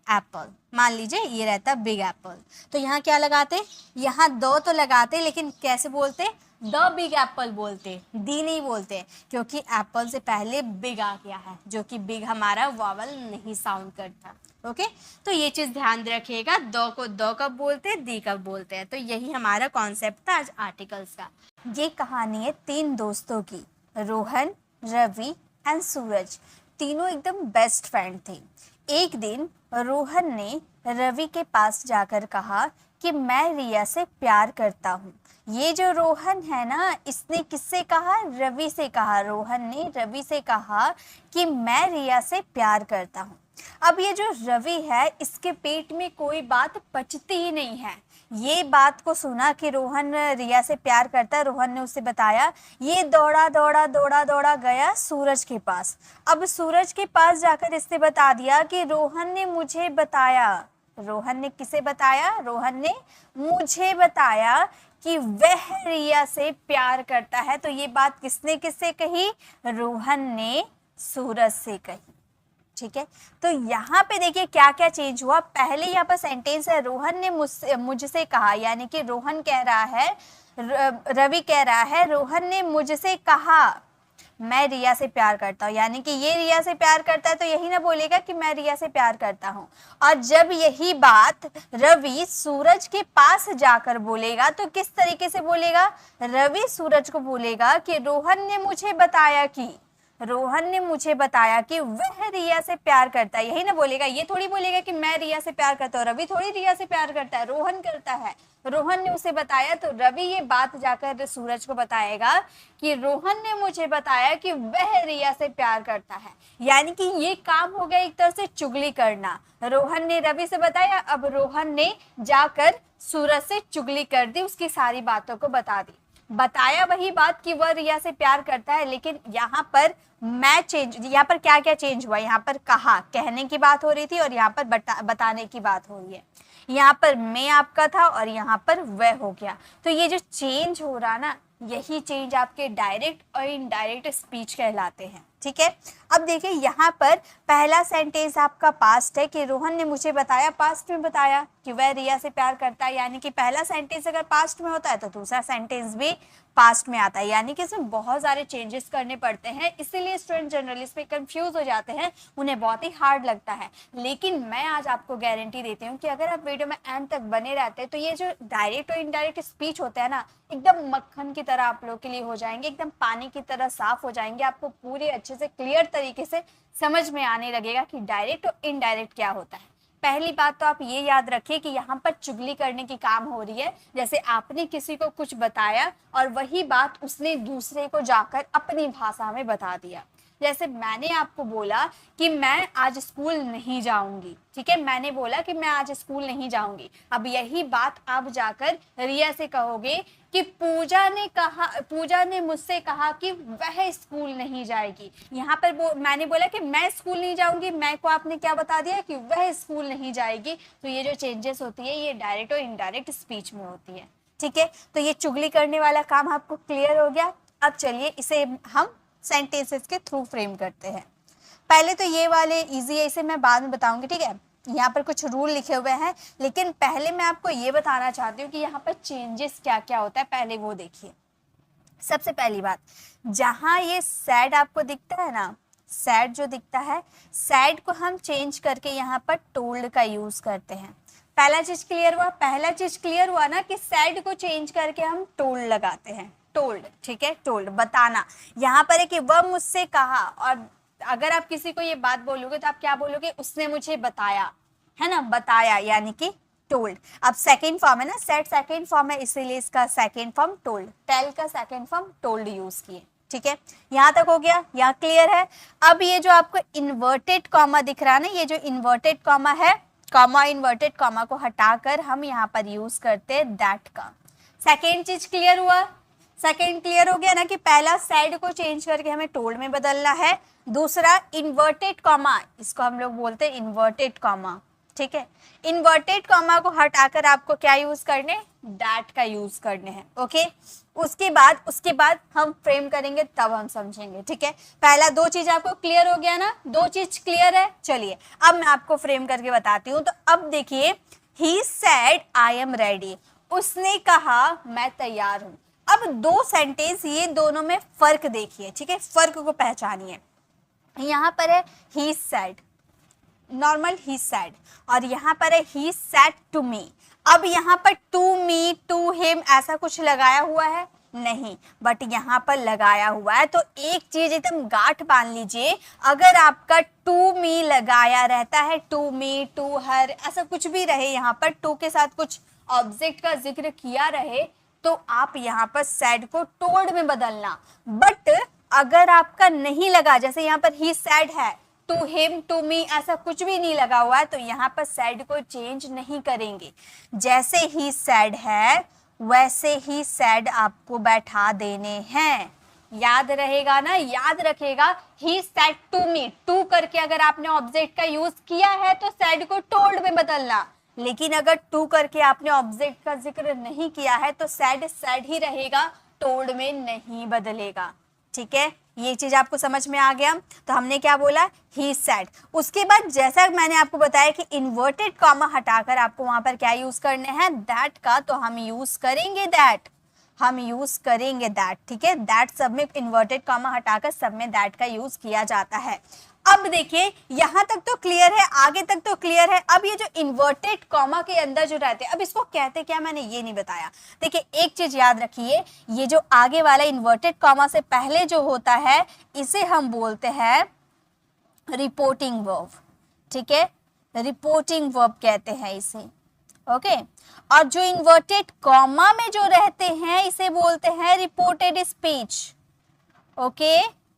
एप्पल, मान लीजिए ये रहता बिग एप्पल, तो यहाँ क्या लगाते? यहाँ दो तो लगाते, लेकिन कैसे बोलते? द बिग एप्पल बोलते, दी नहीं बोलते, क्योंकि एप्पल से पहले बिग आ गया है, जो कि बिग हमारा वॉवल नहीं साउंड करता। ओके, तो ये चीज़ ध्यान रखिएगा, द को द कब बोलते, दी कब बोलते हैं। तो यही हमारा कॉन्सेप्ट था आज आर्टिकल्स का। ये कहानी है 3 दोस्तों की, रोहन, रवि एंड सूरज। तीनों एकदम बेस्ट फ्रेंड थे। एक दिन रोहन ने रवि के पास जाकर कहा कि मैं रिया से प्यार करता हूँ। ये जो रोहन है ना, इसने किससे कहा? रवि से कहा। रोहन ने रवि से कहा कि मैं रिया से प्यार करता हूँ। अब ये जो रवि है, इसके पेट में कोई बात पचती ही नहीं है। ये बात को सुना कि रोहन रिया से प्यार करता है, रोहन ने उसे बताया। ये दौड़ा दौड़ा दौड़ा दौड़ा गया सूरज के पास। अब सूरज के पास जाकर इससे बता दिया कि रोहन ने मुझे बताया। रोहन ने किसे बताया? रोहन ने मुझे बताया कि वह रिया से प्यार करता है। तो ये बात किसने किससे कही? रोहन ने सूरज से कही। ठीक है, तो यहाँ पे देखिए क्या क्या चेंज हुआ। पहले यहाँ पर सेंटेंस है रोहन ने मुझसे कहा, यानी कि रोहन कह रहा है, रवि कह रहा है रोहन ने मुझसे कहा मैं रिया से प्यार करता हूँ, यानी कि ये रिया से प्यार करता है तो यही ना बोलेगा कि मैं रिया से प्यार करता हूँ। और जब यही बात रवि सूरज के पास जाकर बोलेगा तो किस तरीके से बोलेगा? रवि सूरज को बोलेगा कि रोहन ने मुझे बताया कि वह रिया से प्यार करता है, यही ना बोलेगा। ये थोड़ी बोलेगा कि मैं रिया से प्यार करता हूँ, रवि थोड़ी रिया से प्यार करता है, रोहन करता है, रोहन ने उसे बताया। तो रवि ये बात जाकर सूरज को बताएगा कि रोहन ने मुझे बताया कि वह रिया से प्यार करता है, यानी कि ये काम हो गया एक तरह से चुगली करना। रोहन ने रवि से बताया, अब रोहन ने जाकर सूरज से चुगली कर दी, उसकी सारी बातों को बता दी। बताया वही बात कि वह रिया से प्यार करता है, लेकिन यहाँ पर यहाँ पर क्या क्या चेंज हुआ? यहाँ पर कहने की बात हो रही थी और यहाँ पर बताने की बात हो रही है। यहाँ पर मैं आपका था और यहाँ पर वह हो गया। तो ये जो चेंज हो रहा ना, यही चेंज आपके डायरेक्ट और इनडायरेक्ट स्पीच कहलाते हैं। ठीक है, अब देखिए यहाँ पर पहला सेंटेंस आपका पास्ट है कि रोहन ने मुझे बताया, पास्ट में बताया कि वह रिया से प्यार करता है, यानी कि पहला सेंटेंस अगर पास्ट में होता है तो दूसरा सेंटेंस भी पास्ट में आता है, यानी कि इसमें बहुत सारे चेंजेस करने पड़ते हैं। इसीलिए स्टूडेंट जनरली इस पे कंफ्यूज हो जाते हैं, उन्हें बहुत ही हार्ड लगता है। लेकिन मैं आज आपको गारंटी देती हूँ कि अगर आप वीडियो में एंड तक बने रहते हैं तो ये जो डायरेक्ट और इनडायरेक्ट स्पीच होता है ना, एकदम मक्खन की तरह आप लोग के लिए हो जाएंगे, एकदम पानी की तरह साफ हो जाएंगे। आपको पूरे अच्छे से क्लियर तरीके से समझ में आने लगेगा कि डायरेक्ट और इनडायरेक्ट क्या होता है। पहली बात तो आप ये याद रखिए कि यहाँ पर चुगली करने की काम हो रही है। जैसे आपने किसी को कुछ बताया और वही बात उसने दूसरे को जाकर अपनी भाषा में बता दिया। जैसे मैंने आपको बोला कि मैं आज स्कूल नहीं जाऊंगी, ठीक है, मैंने बोला कि मैं आज स्कूल नहीं जाऊंगी। अब यही बात आप जाकर रिया से कहोगे कि पूजा ने मुझसे कहा कि वह स्कूल नहीं जाएगी। यहाँ पर मैंने बोला कि मैं स्कूल नहीं जाऊंगी, मैं को आपने क्या बता दिया कि वह स्कूल नहीं जाएगी। तो ये जो चेंजेस होती है ये डायरेक्ट और इनडायरेक्ट स्पीच में होती है। ठीक है, तो ये चुगली करने वाला काम आपको क्लियर हो गया। अब चलिए इसे हम सेंटेंसेस के थ्रू फ्रेम करते हैं। पहले तो ये वाले इजी है, इसे मैं बाद में बताऊंगी। ठीक है, यहाँ पर कुछ रूल लिखे हुए हैं, लेकिन पहले मैं आपको ये बताना चाहती हूँ कि यहाँ पर चेंजेस क्या क्या होता है, पहले वो देखिए। सबसे पहली बात, जहाँ ये सैड आपको दिखता है ना, सैड जो दिखता है, सैड को हम चेंज करके यहाँ पर टोल्ड का यूज करते हैं। पहला चीज क्लियर हुआ ना कि सैड को चेंज करके हम टोल्ड लगाते हैं, टोल्ड। ठीक है, टोल्ड बताना। यहाँ पर है कि वह मुझसे कहा, और अगर आप किसी को ये बात बोलोगे तो आप क्या बोलोगे? उसने मुझे बताया, है ना, बताया यानी कि टोल्ड। अब सेकेंड फॉर्म है ना, सेट सेकेंड फॉर्म है, इसीलिए इसका सेकेंड फॉर्म टोल्ड, टेल का सेकेंड फॉर्म टोल्ड यूज किए। ठीक है, यहाँ तक हो गया, यहाँ क्लियर है। अब ये जो आपको इन्वर्टेड कॉमा दिख रहा है ना, ये जो इन्वर्टेड कॉमा है, कॉमा इन्वर्टेड कॉमा को हटाकर हम यहाँ पर यूज करते हैं दैट का। सेकेंड चीज क्लियर हुआ, सेकेंड क्लियर हो गया ना कि पहला सैड को चेंज करके हमें टोल्ड में बदलना है। दूसरा इन्वर्टेड कॉमा, इसको हम लोग बोलते हैं इन्वर्टेड कॉमा। ठीक है, इन्वर्टेड कॉमा को हटाकर आपको क्या यूज करने? दैट का यूज करने हैं। ओके, उसके बाद हम फ्रेम करेंगे, तब हम समझेंगे। ठीक है, पहला दो चीज आपको क्लियर हो गया ना, दो चीज क्लियर है। चलिए अब मैं आपको फ्रेम करके बताती हूँ। तो अब देखिए, he said I am ready, उसने कहा मैं तैयार हूँ। अब दो सेंटेंस, ये दोनों में फर्क देखिए। ठीक है, फर्क को पहचानिए। यहाँ पर है he said, normal he said, और यहाँ पर है ही सेड टू मी। अब यहाँ पर टू मी, टू हिम ऐसा कुछ लगाया हुआ है नहीं, बट यहाँ पर लगाया हुआ है। तो एक चीज एकदम गांठ बांध लीजिए, अगर आपका टू मी लगाया रहता है, टू मी, टू हर, ऐसा कुछ भी रहे, यहाँ पर टू के साथ कुछ ऑब्जेक्ट का जिक्र किया रहे, तो आप यहाँ पर सैड को टोल्ड में बदलना। बट अगर आपका नहीं लगा, जैसे यहाँ पर ही सैड है, टू हिम, टू मी ऐसा कुछ भी नहीं लगा हुआ है, तो यहाँ पर सैड को चेंज नहीं करेंगे। जैसे ही सैड है वैसे ही सैड आपको बैठा देने हैं। याद रहेगा ना, याद रखेगा। ही सैड टू मी, टू करके अगर आपने ऑब्जेक्ट का यूज किया है तो सैड को टोल्ड में बदलना। लेकिन अगर टू करके आपने ऑब्जेक्ट का जिक्र नहीं किया है तो सैड सैड ही रहेगा, टोल्ड में नहीं बदलेगा। ठीक है, ये चीज आपको समझ में आ गया। तो हमने क्या बोला? He said. उसके बाद जैसा मैंने आपको बताया कि इन्वर्टेड कॉमा हटाकर आपको वहां पर क्या यूज करने हैं? दैट का। तो हम यूज करेंगे दैट। हम यूज करेंगे दैट, ठीक है। दैट सब में इन्वर्टेड कॉमा हटाकर सब में दैट का यूज किया जाता है। अब देखिए यहां तक तो क्लियर है, आगे तक तो क्लियर है। अब ये जो इन्वर्टेड कॉमा के अंदर जो रहते हैं, अब इसको कहते क्या मैंने ये नहीं बताया। देखिए एक चीज याद रखिए, ये जो आगे वाला इन्वर्टेड कॉमा से पहले जो होता है इसे हम बोलते हैं रिपोर्टिंग वर्ब, ठीक है, रिपोर्टिंग वर्ब कहते हैं इसे, ओके। और जो इन्वर्टेड कॉमा में जो रहते हैं इसे बोलते हैं रिपोर्टेड स्पीच, ओके।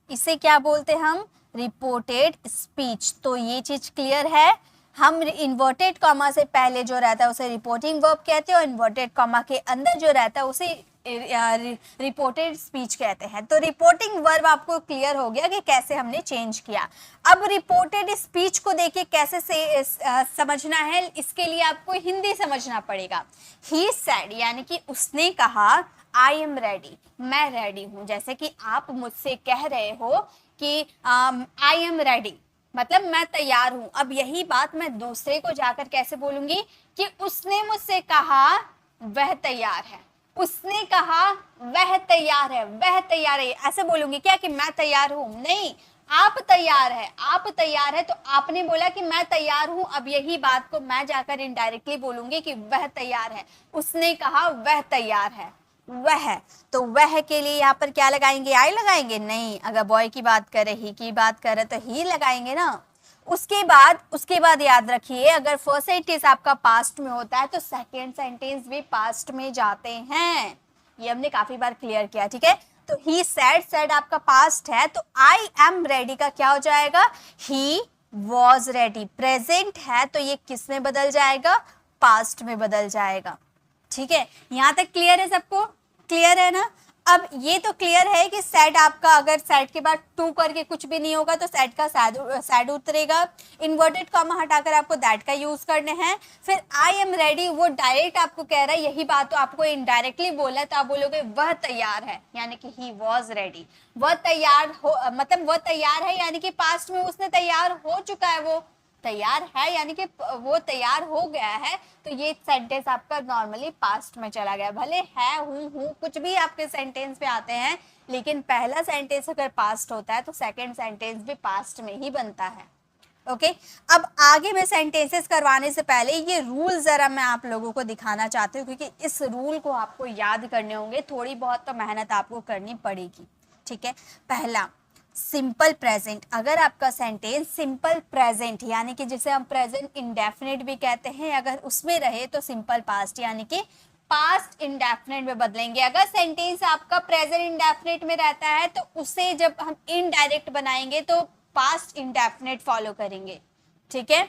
इसे क्या बोलते हैं हम? Reported speech. तो ये चीज क्लियर है, हम इन्वर्टेड कॉमा से पहले जो रहता है उसे रिपोर्टिंग वर्ब कहते हैं और इन्वर्टेड कॉमा के अंदर जो रहता है उसे रिपोर्टेड स्पीच कहते हैं। तो रिपोर्टिंग वर्ब आपको क्लियर हो गया कि कैसे हमने चेंज किया। अब रिपोर्टेड स्पीच को देखिए कैसे से समझना है, इसके लिए आपको हिंदी समझना पड़ेगा। ही सेड यानी कि उसने कहा, आई एम रेडी, मैं रेडी हूं। जैसे कि आप मुझसे कह रहे हो कि आई एम रेडी, मतलब मैं तैयार हूं। अब यही बात मैं दूसरे को जाकर कैसे बोलूंगी कि उसने मुझसे कहा वह तैयार है, उसने कहा वह तैयार है, वह तैयार है, ऐसे बोलूंगी क्या कि मैं तैयार हूं? नहीं, आप तैयार है, आप तैयार है। तो आपने बोला कि मैं तैयार हूं, अब यही बात को मैं जाकर इनडायरेक्टली बोलूंगी कि वह तैयार है। उसने कहा वह तैयार है, वह, तो वह के लिए यहाँ पर क्या लगाएंगे? आई लगाएंगे? नहीं, अगर बॉय की बात करे, ही की बात करे तो ही लगाएंगे ना। उसके बाद याद रखिए, अगर फर्स्ट सेंटेंस आपका पास्ट में होता है तो सेकेंड सेंटेंस भी पास्ट में जाते हैं। ये हमने काफी बार क्लियर किया, ठीक है। तो ही सेड आपका पास्ट है, तो आई एम रेडी का क्या हो जाएगा? He was ready. प्रेजेंट है तो ये किस में बदल जाएगा? पास्ट में बदल जाएगा, ठीक है। यहां तक क्लियर है सबको? क्लियर है ना? अब ये तो क्लियर है कि सेड आपका, अगर सेड के बाद टू करके कुछ भी नहीं होगा तो सेड का सैड उतरेगा। इन्वर्टेड कॉमा हटाकर आपको दैट का यूज करने हैं। फिर आई एम रेडी, वो डायरेक्ट आपको कह रहा है, यही बात तो आपको इनडायरेक्टली बोला है, तो आप बोलोगे वह तैयार है, यानी कि ही वॉज रेडी। वह तैयार हो, मतलब वह तैयार है यानी कि पास्ट में उसने तैयार हो चुका है, वो तैयार है यानी कि वो तैयार हो गया है। तो ये सेंटेंस आपका नॉर्मली पास्ट में चला गया। भले है, हूँ, कुछ भी आपके सेंटेंस पे आते हैं, लेकिन पहला सेंटेंस अगर पास्ट होता है तो सेकंड सेंटेंस भी पास्ट में ही बनता है, ओके। अब आगे में सेंटेंसेस करवाने से पहले ये रूल जरा मैं आप लोगों को दिखाना चाहती हूँ, क्योंकि इस रूल को आपको याद करने होंगे, थोड़ी बहुत तो मेहनत आपको करनी पड़ेगी, ठीक है। पहला, सिंपल प्रेजेंट। अगर आपका सेंटेंस सिंपल प्रेजेंट यानी कि जिसे हम प्रेजेंट इंडेफिनिट भी कहते हैं, अगर उसमें रहे तो सिंपल पास्ट यानी कि पास्ट इंडेफिनिट में बदलेंगे। अगर सेंटेंस आपका प्रेजेंट इंडेफिनिट में रहता है तो उसे जब हम इनडायरेक्ट बनाएंगे तो पास्ट इंडेफिनिट फॉलो करेंगे, ठीक है।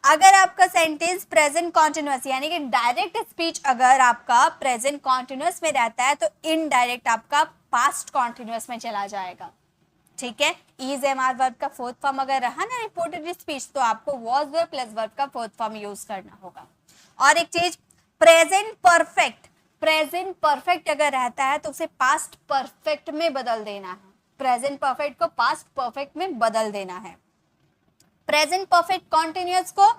अगर आपका सेंटेंस प्रेजेंट कॉन्टिन्यूअस यानी कि डायरेक्ट स्पीच अगर आपका प्रेजेंट कॉन्टिन्यूअस में रहता है तो इनडायरेक्ट आपका पास्ट कॉन्टिन्यूअस में चला जाएगा, ठीक है। इज एम आर वर्ब का फोर्थ फॉर्म अगर रहा ना रिपोर्टेड स्पीच, तो आपको वॉज वर्ब प्लस वर्ब का फोर्थ फॉर्म यूज करना होगा। और एक चीज, प्रेजेंट परफेक्ट, प्रेजेंट परफेक्ट अगर रहता है तो उसे पास्ट परफेक्ट में बदल देना है। प्रेजेंट परफेक्ट को पास्ट परफेक्ट में बदल देना है। प्रेजेंट परफेक्ट कॉन्टिन्यूअस को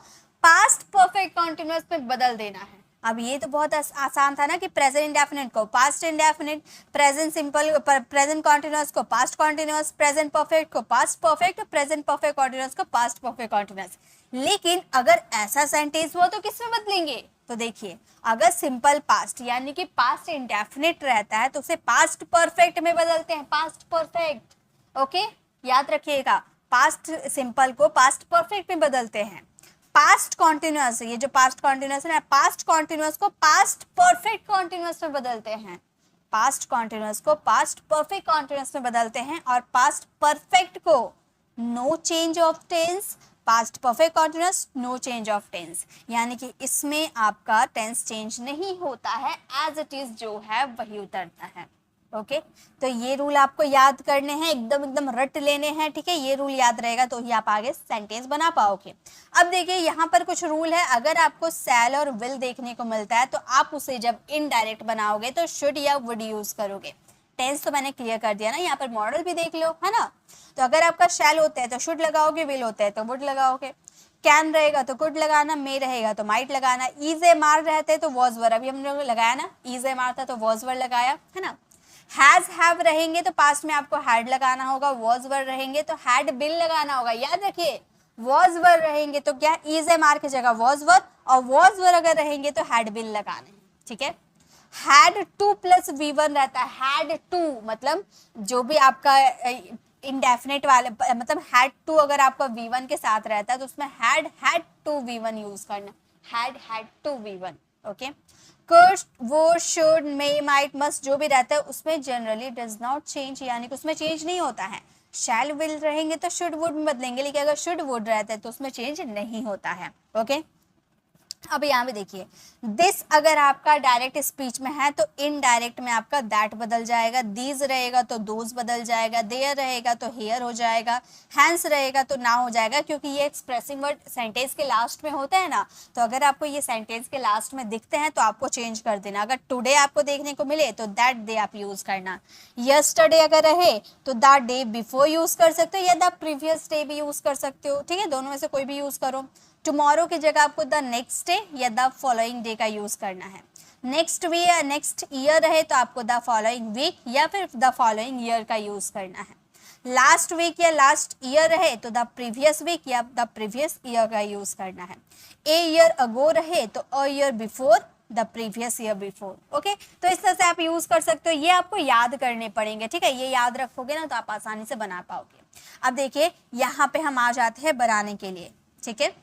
पास्ट परफेक्ट कॉन्टिन्यूअस में बदल देना है। अब ये तो बहुत आसान था ना कि प्रेजेंट इंडेफिनिट को past indefinite, present simple, present continuous को पास्ट कॉन्टिन्यूअस, प्रेजेंट परफेक्ट को past perfect, present perfect continuous को पास्ट परफेक्ट कॉन्टिन्यूअस। लेकिन अगर ऐसा सेंटेंस हुआ तो किस में बदलेंगे? तो देखिए, अगर सिंपल पास्ट यानी कि पास्ट इंडेफिनिट रहता है तो उसे पास्ट परफेक्ट में बदलते हैं, पास्ट परफेक्ट, ओके। याद रखिएगा, पास्ट सिंपल को पास्ट परफेक्ट में बदलते हैं। पास्ट कॉन्टिन्यूअस, ये जो पास्ट कॉन्टिन्यूअस है, पास्ट कॉन्टिन्यूअस को पास्ट परफेक्ट कॉन्टिन्यूअस में बदलते हैं। पास्ट कॉन्टिन्यूअस को पास्ट परफेक्ट कॉन्टिन्यूअस में बदलते हैं। और पास्ट परफेक्ट को no change of tense, past perfect continuous no change of tense, यानी कि इसमें आपका टेंस चेंज नहीं होता है, एज इट इज जो है वही उतरता है, ओके। तो ये रूल आपको याद करने हैं, एकदम रट लेने हैं, ठीक है। ये रूल याद रहेगा तो ही आप आगे सेंटेंस बना पाओगे। अब देखिए यहाँ पर कुछ रूल है। अगर आपको शैल और विल देखने को मिलता है तो आप उसे जब इनडायरेक्ट बनाओगे तो शुड या वुड यूज करोगे। टेंस तो मैंने क्लियर कर दिया ना, यहाँ पर मॉडल भी देख लो, है ना। तो अगर आपका शैल होता है तो शुड लगाओगे, विल होता है तो वुड लगाओगे। कैन रहेगा तो कुड लगाना, मे रहेगा तो माइट लगाना, इज ए मार रहते तो वॉज वर, अभी हम लोग लगाया ना, इज ए मार था तो वॉज वर लगाया है ना। हैज हैव रहेंगे तो पास्ट में आपको हैड लगाना होगा, वॉज वर रहेंगे तो हैड बिन लगाना होगा। याद रखिए वॉज वर रहेंगे तो क्या, इज ए मार की जगह वॉज वर, और वॉज वर अगर रहेंगे तो हैड बिन लगाने, ठीक है। हैड टू प्लस V1 रहता है, हैड टू मतलब जो भी आपका इंडेफिनेट वाले मतलब हैड टू अगर आपका V1 के साथ रहता है तो उसमें हैड टू V1 यूज करना, had to V1, okay. Could, would, should, may, might, must जो भी रहता है उसमें जनरली डज नॉट चेंज, यानी कि उसमें चेंज नहीं होता है। शैल विल रहेंगे तो शुड वुड में बदलेंगे, लेकिन अगर शुड वुड रहता है तो उसमें चेंज नहीं होता है, ओके। अब यहाँ पे देखिए दिस अगर आपका डायरेक्ट स्पीच में है तो इनडायरेक्ट में आपका दैट बदल जाएगा, दीज रहेगा तो दोज बदल जाएगा, देयर रहेगा तो हेयर हो जाएगा, हैंस रहेगा तो नाउ हो जाएगा, क्योंकि ये एक्सप्रेसिंग वर्ड सेंटेंस के लास्ट में होता है ना, तो अगर आपको ये सेंटेंस के लास्ट में दिखते हैं तो आपको चेंज कर देना। अगर टुडे आपको देखने को मिले तो दैट डे आप यूज करना, यस्टरडे अगर रहे तो द डे बिफोर यूज कर सकते हो या द प्रीवियस डे भी यूज कर सकते हो, ठीक है, दोनों में से कोई भी यूज करो। टुमारो की जगह आपको द नेक्स्ट डे या द फॉलोइंग डे का यूज करना है। नेक्स्ट वीक या नेक्स्ट ईयर रहे तो आपको द फॉलोइंग वीक या फिर द फॉलोइंग ईयर का यूज करना है। लास्ट वीक या लास्ट ईयर रहे तो द प्रीवियस वीक या द प्रीवियस ईयर का यूज करना है। ए ईयर अगो रहे तो a year before the previous year before, okay. तो इस तरह से आप यूज कर सकते हो, ये आपको याद करने पड़ेंगे, ठीक है, ये याद रखोगे ना तो आप आसानी से बना पाओगे। अब देखिए यहाँ पे हम आ जाते हैं बनाने के लिए, ठीक है।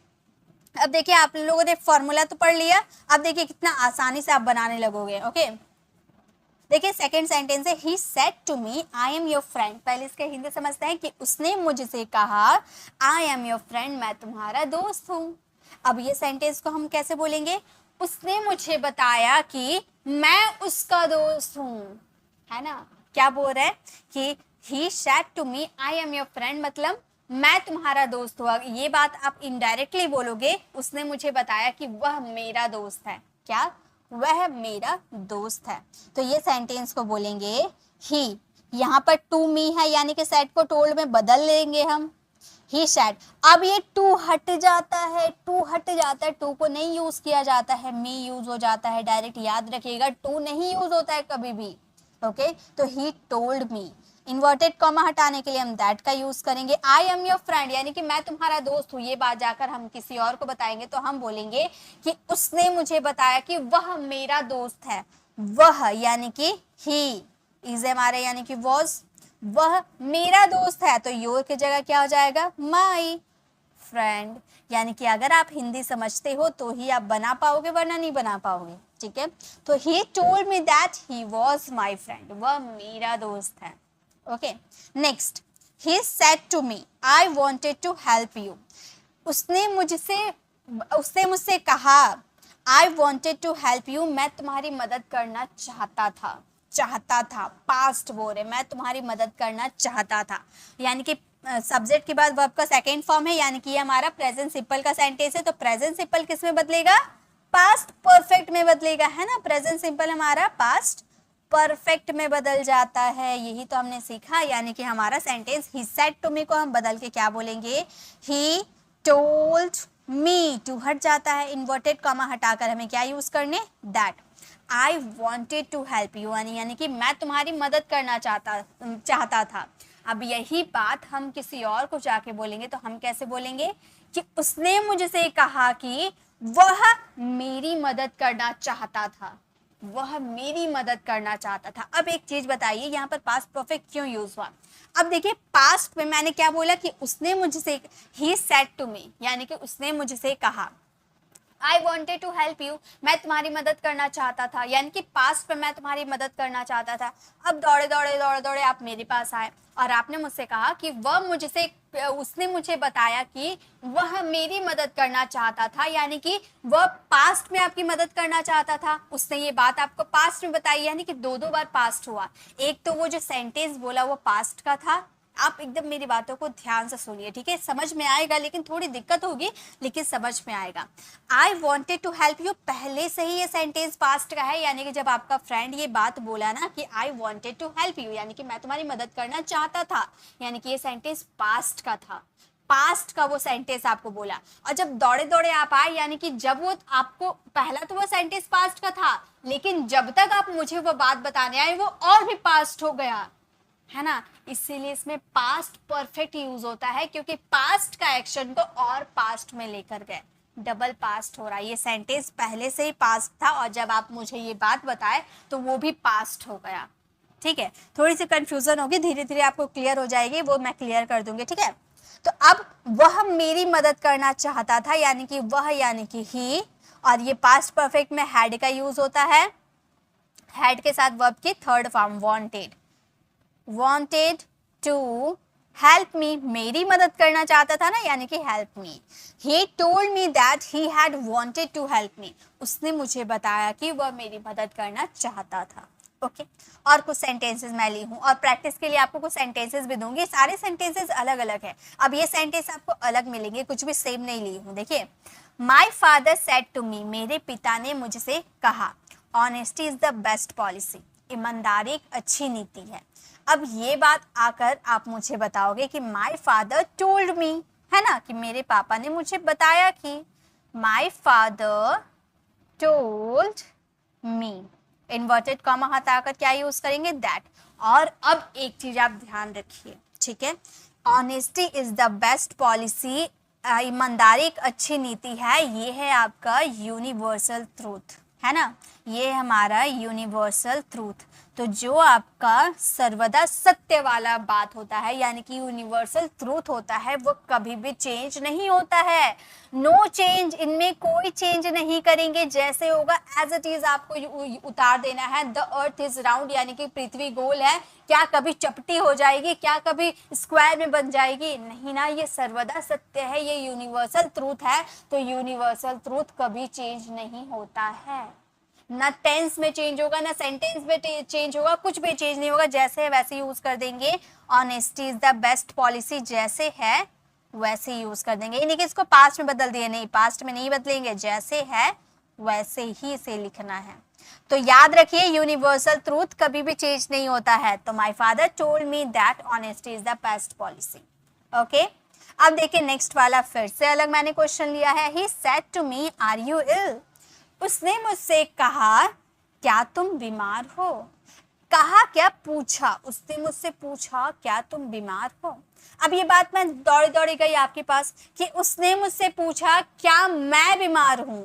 अब देखिए आप लोगों ने फॉर्मूला तो पढ़ लिया, अब देखिए कितना आसानी से आप बनाने लगोगे, ओके। देखिए सेकंड सेंटेंस है he said to me I am your friend, पहले इसका हिंदी समझते हैं कि उसने मुझसे कहा आई एम योर फ्रेंड, मैं तुम्हारा दोस्त हूँ। अब ये सेंटेंस को हम कैसे बोलेंगे, उसने मुझे बताया कि मैं उसका दोस्त हूँ, है ना। क्या बोल रहा है कि he said to me I am your friend, मतलब मैं तुम्हारा दोस्त हुआ। ये बात आप इनडायरेक्टली बोलोगे, उसने मुझे बताया कि वह मेरा दोस्त है, क्या, वह मेरा दोस्त है। तो ये सेंटेंस को बोलेंगे ही, यहाँ पर टू मी है यानी कि सेड को टोल्ड में बदल लेंगे हम, ही सेड। अब ये टू हट जाता है, टू हट जाता है, टू को नहीं यूज किया जाता है, मी यूज हो जाता है डायरेक्ट, याद रखिएगा टू नहीं यूज होता है कभी भी, ओके। तो he told me, inverted comma हटाने के लिए हम दैट का यूज करेंगे। आई एम योर फ्रेंड यानी कि मैं तुम्हारा दोस्त हूँ, ये बात जाकर हम किसी और को बताएंगे तो हम बोलेंगे कि उसने मुझे बताया कि वह मेरा दोस्त है। वह यानी कि ही, इज हमारे यानी कि वॉज, वह मेरा दोस्त है, तो योर की जगह क्या हो जाएगा, माई फ्रेंड। यानी कि अगर आप हिंदी समझते हो तो ही आप बना पाओगे, वरना नहीं बना पाओगे, ठीक है। तो he told me that he was my friend, वह मेरा दोस्त है, okay. Next, he said to me I wanted to help you, उसने मुझसे कहा I wanted to help you, मैं तुम्हारी मदद करना चाहता था, चाहता था, पास्ट बोल रहे, मैं तुम्हारी मदद करना चाहता था, यानी कि सब्जेक्ट के बाद वर्ब का सेकेंड फॉर्म है, यानी कि ये हमारा प्रेजेंट सिंपल का सेंटेंस है। तो प्रेजेंट सिंपल किस में बदलेगा, पास्ट परफेक्ट में बदलेगा, है ना। प्रेजेंट सिंपल हमारा पास्ट परफेक्ट में बदल जाता है, यही तो हमने सीखा। यानी कि हमारा sentence he said to me को हम बदल के क्या बोलेंगे, ही टोल्ड मी, टू हट जाता है, इन्वर्टेड कॉमा हटाकर हमें क्या यूज करने, that. I wanted to help you यानी कि मैं तुम्हारी मदद करना चाहता था। अब यही बात हम किसी और को जाके बोलेंगे तो हम कैसे बोलेंगे कि उसने मुझसे कहा कि वह मेरी मदद करना चाहता था, वह मेरी मदद करना चाहता था। अब एक चीज बताइए, यहाँ पर पास्ट परफेक्ट क्यों यूज हुआ। अब देखिए पास्ट में मैंने क्या बोला कि उसने मुझसे, ही सेड टू मी यानी कि उसने मुझसे कहा, I wanted to help you, मैं तुम्हारी मदद करना चाहता था, यानी कि पास्ट में मैं तुम्हारी मदद करना चाहता था। अब दौड़े दौड़े दौड़े दौड़े आप मेरे पास आए और आपने मुझसे कहा कि उसने मुझे बताया कि वह मेरी मदद करना चाहता था, यानी कि वह पास्ट में आपकी मदद करना चाहता था। उसने ये बात आपको पास्ट में बताई, यानी कि दो बार पास्ट हुआ। एक तो वो जो सेंटेंस बोला वो पास्ट का था। आप एकदम मेरी बातों को ध्यान से सुनिए, ठीक है, समझ में आएगा, लेकिन थोड़ी दिक्कत होगी लेकिन समझ में आएगा। I wanted to help you, पहले से ही ये सेंटेंस पास्ट का है, यानी कि जब आपका फ्रेंड ये बात बोला ना कि I wanted to help you यानी कि मैं तुम्हारी मदद करना चाहता था, यानी कि ये सेंटेंस पास्ट का था। पास्ट का वो सेंटेंस आपको बोला, और जब दौड़े दौड़े आप आए, यानी कि जब वो आपको पहला तो वो सेंटेंस पास्ट का था, लेकिन जब तक आप मुझे वो बात बताने आए वो और भी पास्ट हो गया, है ना। इसीलिए इसमें पास्ट परफेक्ट यूज होता है, क्योंकि पास्ट का एक्शन को और पास्ट में लेकर गए, डबल पास्ट हो रहा है। ये सेंटेंस पहले से ही पास्ट था और जब आप मुझे ये बात बताए तो वो भी पास्ट हो गया। ठीक है, थोड़ी सी कंफ्यूजन होगी, धीरे धीरे आपको क्लियर हो जाएगी, वो मैं क्लियर कर दूंगी। ठीक है, तो अब वह मेरी मदद करना चाहता था, यानी कि वह यानी कि ही, और ये पास्ट परफेक्ट में हैड का यूज होता है, हैड के साथ वर्ब की third form wanted, wanted to help me, मेरी मदद करना चाहता था ना, यानी कि help me. He told me that he had wanted to help me, उसने मुझे बताया कि वह मेरी मदद करना चाहता था। ओके, और कुछ सेंटेंसेस मैं ली हूँ और प्रैक्टिस के लिए आपको कुछ सेंटेंसेस भी दूंगी, सारे सेंटेंसेस अलग अलग है। अब ये सेंटेंस आपको अलग मिलेंगे, कुछ भी सेम नहीं ली हूँ। देखिए, my father said to me, मेरे पिता ने मुझसे कहा, honesty is the best policy, ईमानदारी एक अच्छी नीति है। अब ये बात आकर आप मुझे बताओगे कि माई फादर टोल्ड मी, है ना, कि मेरे पापा ने मुझे बताया कि, my father told me, inverted comma हटाकर क्या यूज करेंगे, दैट। और अब एक चीज आप ध्यान रखिए, ठीक है, honesty is the best policy, ईमानदारी एक अच्छी नीति है, ये है आपका यूनिवर्सल ट्रूथ, है ना, ये हमारा यूनिवर्सल ट्रूथ। तो जो आपका सर्वदा सत्य वाला बात होता है, यानी कि यूनिवर्सल ट्रूथ होता है, वो कभी भी चेंज नहीं होता है, नो चेंज, इनमें कोई चेंज नहीं करेंगे, जैसे होगा एज इट इज आपको उतार देना है। द अर्थ इज राउंड, यानी कि पृथ्वी गोल है, क्या कभी चपटी हो जाएगी, क्या कभी स्क्वायर में बन जाएगी, नहीं ना, ये सर्वदा सत्य है, ये यूनिवर्सल ट्रूथ है। तो यूनिवर्सल ट्रूथ कभी चेंज नहीं होता है, ना टेंस में चेंज होगा, ना सेंटेंस में चेंज होगा, कुछ भी चेंज नहीं होगा, जैसे है वैसे यूज कर देंगे। Honesty is the best policy, जैसे है वैसे यूज कर देंगे, यानी कि इसको पास्ट में बदल दिए, नहीं, पास्ट में नहीं बदलेंगे, जैसे है वैसे ही इसे लिखना है। तो याद रखिए, यूनिवर्सल ट्रूथ कभी भी चेंज नहीं होता है। तो my father told me that honesty is the best policy. Okay, अब देखिए नेक्स्ट वाला फिर से अलग मैंने क्वेश्चन लिया है। He said to me, are you ill, उसने मुझसे कहा, क्या तुम बीमार हो। कहा क्या, पूछा, उसने मुझसे पूछा क्या तुम बीमार हो। अब ये बात मैं दौड़ी दौड़ी गई आपके पास कि उसने मुझसे पूछा क्या मैं बीमार हूं,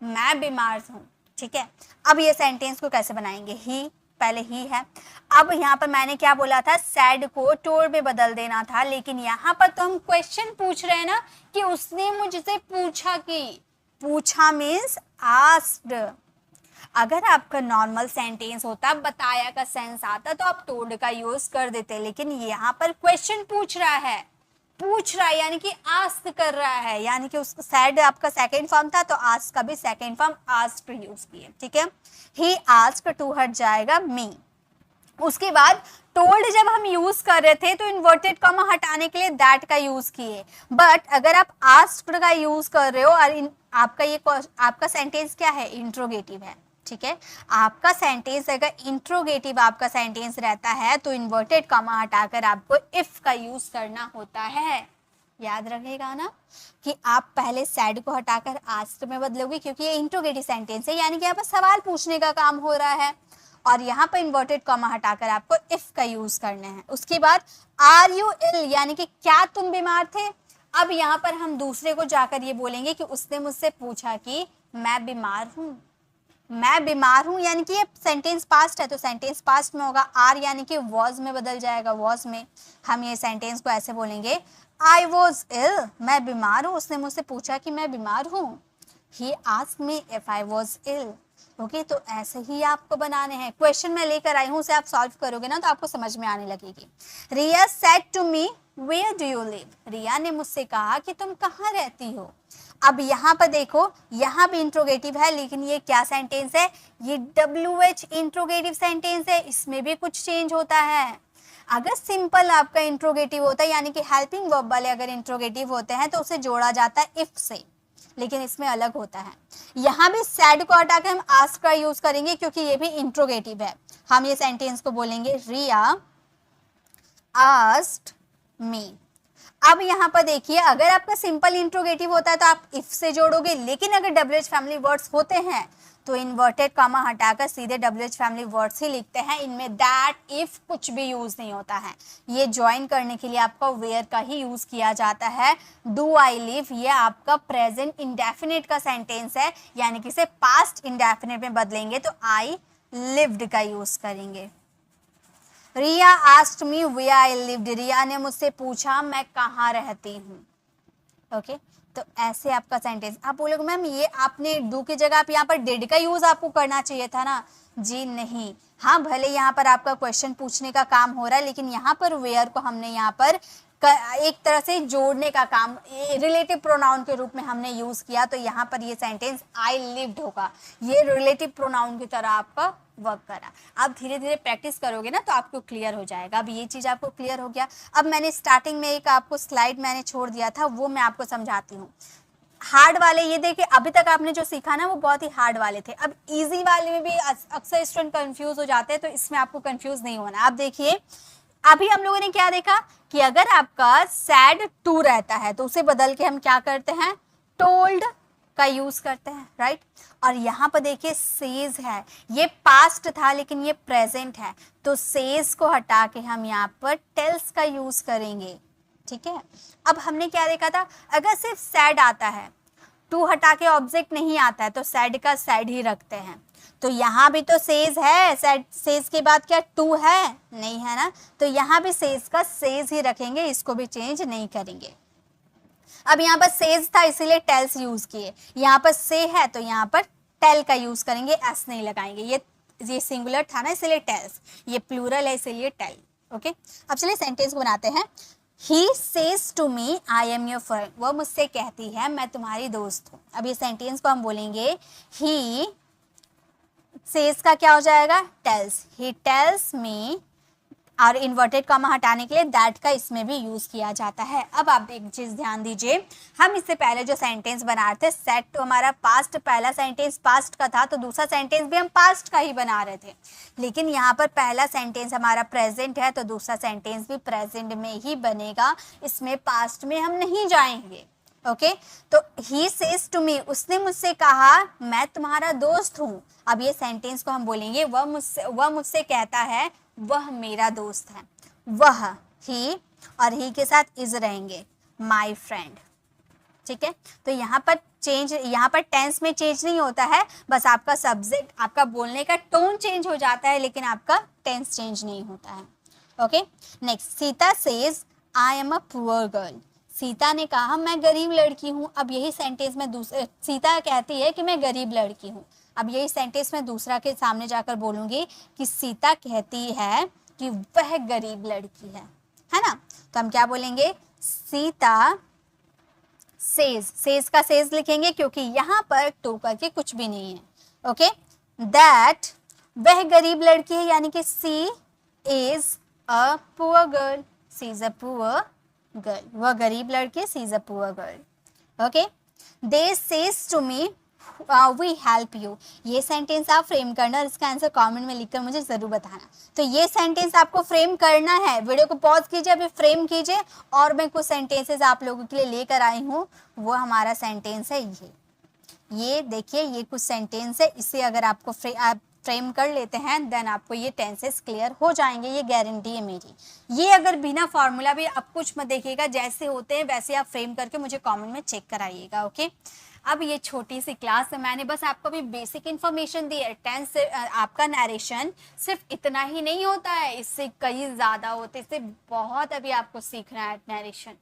मैं बीमार हूं, ठीक है। अब ये सेंटेंस को कैसे बनाएंगे, ही पहले ही है। अब यहाँ पर मैंने क्या बोला था, सैड को टोल्ड में बदल देना था, लेकिन यहाँ पर तो हम क्वेश्चन पूछ रहे हैं ना कि उसने मुझसे पूछा कि, पूछा मीन्स आस्क्ड। अगर आपका नॉर्मल सेंटेंस होता, बताया का सेंस आता, तो आप टोल्ड का यूज कर देते, लेकिन यहाँ पर क्वेश्चन पूछ रहा है, पूछ रहा है यानी कि आस्क कर रहा है, यानी कि उस सैड आपका सेकंड फॉर्म था, तो आस्क का भी सेकंड फॉर्म आस्क्ड यूज किए, ठीक है। ही आस्क्ड टू हट जाएगा मी। उसके बाद टोल्ड जब हम यूज कर रहे थे तो इन्वर्टेड कॉमा हटाने के लिए दैट का यूज किए, बट अगर आप आस्क्ड का यूज कर रहे हो और आपका सेंटेंस क्या है, इंट्रोगेटिव है, ठीक है। आपका सेंटेंस अगर इंट्रोगेटिव आपका सेंटेंस रहता है तो इन्वर्टेड कॉमा हटाकर आपको इफ का यूज करना होता है। याद रखेगा ना कि आप पहले सैड को हटाकर आस्क्ड में बदलोगे, क्योंकि ये इंट्रोगेटिव सेंटेंस है, यानी कि यहाँ पर सवाल पूछने का काम हो रहा है, और यहाँ पर इन्वर्टेड कॉमा हटाकर आपको इफ का यूज करना है। उसके बाद आर यू इल, यानी कि क्या तुम बीमार थे। अब यहाँ पर हम दूसरे को जाकर ये बोलेंगे कि उसने मुझसे पूछा कि मैं बीमार हूँ, मैं बीमार हूँ, यानी कि ये सेंटेंस पास्ट है तो सेंटेंस पास्ट में होगा, आर यानी कि वॉज में बदल जाएगा, वॉज में। हम ये सेंटेंस को ऐसे बोलेंगे, आई वॉज इल, मैं बीमार हूँ, उसने मुझसे पूछा कि मैं बीमार हूँ। He asked me if I was ill. Okay, तो ऐसे ही आपको बनाने हैं। क्वेश्चन मैं लेकर आई हूँ, उसे आप सॉल्व करोगे ना तो आपको समझ में आने लगेगी। Riya said to me, where do you live, Riya ने मुझसे कहा कि तुम कहाँ रहती हो। अब यहाँ पर देखो, यहाँ भी इंट्रोगेटिव है, लेकिन ये क्या सेंटेंस है, ये WH इंट्रोगेटिव सेंटेंस है, इसमें भी कुछ चेंज होता है। अगर सिंपल आपका इंट्रोगेटिव होता है, यानी कि हेल्पिंग वर्ब वाले अगर इंट्रोगेटिव होते हैं तो उसे जोड़ा जाता है इफ से, लेकिन इसमें अलग होता है। यहाँ भी सैड को हटाकर हम आस्क का यूज करेंगे, क्योंकि ये भी इंट्रोगेटिव है। हम ये सेंटेंस को बोलेंगे, रिया आस्क्ड मी। अब यहाँ पर देखिए, अगर आपका सिंपल इंट्रोगेटिव होता है तो आप इफ से जोड़ोगे, लेकिन अगर WH फैमिली वर्ड्स होते हैं तो इन्वर्टेड कॉमा हटाकर सीधे WH फैमिली वर्ड्स ही लिखते हैं। इनमें दैट इफ कुछ भी यूज नहीं होता है। ये ज्वाइन करने के लिए आपका वेयर का ही यूज किया जाता है। डू आई लिव ये आपका प्रेजेंट इंडेफिनिट का सेंटेंस है, यानी कि इसे पास्ट इंडेफिनिट में बदलेंगे तो आई लिव्ड का यूज करेंगे। Riya asked me where I lived, Riya ने मुझसे पूछा मैं कहाँ रहती हूँ। ओके, तो ऐसे आपका सेंटेंस। आप बोलोगे मैम ये आपने डू की जगह आप यहाँ पर डिड का यूज आपको करना चाहिए था ना। जी नहीं, हाँ भले यहाँ पर आपका क्वेश्चन पूछने का काम हो रहा है, लेकिन यहाँ पर वेयर को हमने यहाँ पर एक तरह से जोड़ने का काम रिलेटिव प्रोनाउन के रूप में हमने यूज किया, तो यहाँ पर ये सेंटेंस आई लिव्ड होगा। ये रिलेटिव प्रोनाउन की तरह आपका वर्क करा। आप धीरे धीरे प्रैक्टिस करोगे ना तो आपको क्लियर हो जाएगा। अब ये चीज आपको क्लियर हो गया। अब मैंने स्टार्टिंग में एक आपको स्लाइड मैंने छोड़ दिया था, वो मैं आपको समझाती हूँ। हार्ड वाले ये देखिए, अभी तक आपने जो सीखा ना वो बहुत ही हार्ड वाले थे। अब इजी वाले में भी अक्सर स्टूडेंट कंफ्यूज हो जाते हैं, तो इसमें आपको कंफ्यूज नहीं होना। आप देखिए, अभी हम लोगों ने क्या देखा कि अगर आपका सैड टू रहता है तो उसे बदल के हम क्या करते हैं, टोल्ड का यूज करते हैं, राइट। और यहाँ पर देखिए सेज है, ये पास्ट था लेकिन ये प्रेजेंट है, तो सेज को हटा के हम यहाँ पर टेल्स का यूज करेंगे, ठीक है। अब हमने क्या देखा था, अगर सिर्फ सैड आता है, टू हटा के ऑब्जेक्ट नहीं आता है, तो सैड का सैड ही रखते हैं। तो यहाँ भी तो सेज है, सेज के बाद क्या टू है, नहीं है ना, तो यहाँ भी सेज का सेज ही रखेंगे, इसको भी चेंज नहीं करेंगे। अब यहाँ पर सेज था इसीलिए टेल्स यूज किए, यहाँ पर से है तो यहाँ पर टेल का यूज करेंगे, एस नहीं लगाएंगे। ये सिंगुलर था ना इसलिए टेल्स, ये प्लूरल है इसीलिए टेल। ओके, अब चलिए सेंटेंस को बनाते हैं। He says to me, I am your friend. वो मुझसे कहती है मैं तुम्हारी दोस्त हूँ। अब ये सेंटेंस को हम बोलेंगे he says का क्या हो जाएगा, tells. He tells me, और इन्वर्टेड कॉमा हटाने के लिए दैट का इसमें भी यूज किया जाता है। अब आप एक चीज ध्यान दीजिए, हम इससे पहले जो सेंटेंस बना रहे थे, सेट तो हमारा पास्ट, पहला सेंटेंस पास्ट का था, तो दूसरा सेंटेंस भी हम पास्ट का ही बना रहे थे। लेकिन यहाँ पर पहला सेंटेंस हमारा प्रेजेंट है, तो दूसरा सेंटेंस भी प्रेजेंट में ही बनेगा, इसमें पास्ट में हम नहीं जाएंगे। ओके, तो ही सेज टू मी, उसने मुझसे कहा मैं तुम्हारा दोस्त हूँ। अब ये सेंटेंस को हम बोलेंगे वह मुझसे कहता है वह मेरा दोस्त है। वह ही, और ही के साथ इज रहेंगे, माई फ्रेंड, ठीक है। तो यहाँ पर टेंस में चेंज नहीं होता है, बस आपका सब्जेक्ट, आपका बोलने का टोन चेंज हो जाता है, लेकिन आपका टेंस चेंज नहीं होता है। Okay, next, Sita says I am a poor girl. Sita ने कहा मैं गरीब लड़की हूँ। अब यही सेंटेंस में सीता कहती है कि मैं गरीब लड़की हूँ। अब यही सेंटेंस में दूसरा के सामने जाकर बोलूंगी कि सीता कहती है कि वह गरीब लड़की है ना। तो हम क्या बोलेंगे, सीता सेज का सेज लिखेंगे क्योंकि यहाँ पर टू करके कुछ भी नहीं है। ओके, दैट वह गरीब लड़की है, यानी कि she is a poor girl, she is a poor girl, वह गरीब लड़की, she is a poor girl. Okay, they says to me we help you. ये सेंटेंस आप फ्रेम करना और इसका आंसर कमेंट में लिखकर मुझे जरूर बताना। तो ये सेंटेंस आपको फ्रेम करना है। वीडियो को पॉज कीजिए, अभी फ्रेम कीजिए, और मैं कुछ सेंटेंसेस आप लोगों के लिए लेकर आई हूँ। वो हमारा सेंटेंस है ये देखिए, ये कुछ सेंटेंस है, इसे अगर आपको फ्रेम कर लेते हैं देन आपको ये टेंसेस क्लियर हो जाएंगे, ये गारंटी है मेरी। ये अगर बिना फॉर्मूला भी आप कुछ मत देखिएगा, जैसे होते हैं वैसे आप फ्रेम करके मुझे कमेंट में चेक कराइएगा। ओके, अब ये छोटी सी क्लास में मैंने बस आपको भी बेसिक इन्फॉर्मेशन दी है। टेंस से आपका नरेशन सिर्फ इतना ही नहीं होता है, इससे कई ज़्यादा होते, इससे बहुत अभी आपको सीखना है नरेशन।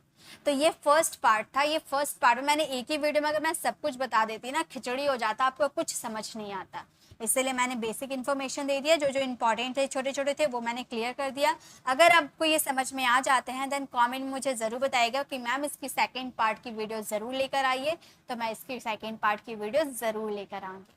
तो ये फर्स्ट पार्ट था। ये फर्स्ट पार्ट में मैंने एक ही वीडियो में अगर मैं सब कुछ बता देती ना, खिचड़ी हो जाता, आपको कुछ समझ नहीं आता। इसलिए मैंने बेसिक इन्फॉर्मेशन दे दिया, जो जो इंपॉर्टेंट थे, छोटे छोटे थे, वो मैंने क्लियर कर दिया। अगर आपको ये समझ में आ जाते हैं देन कमेंट में मुझे ज़रूर बताइएगा कि मैम इसकी सेकंड पार्ट की वीडियो ज़रूर लेकर आइए, तो मैं इसकी सेकंड पार्ट की वीडियो ज़रूर लेकर आऊँगी।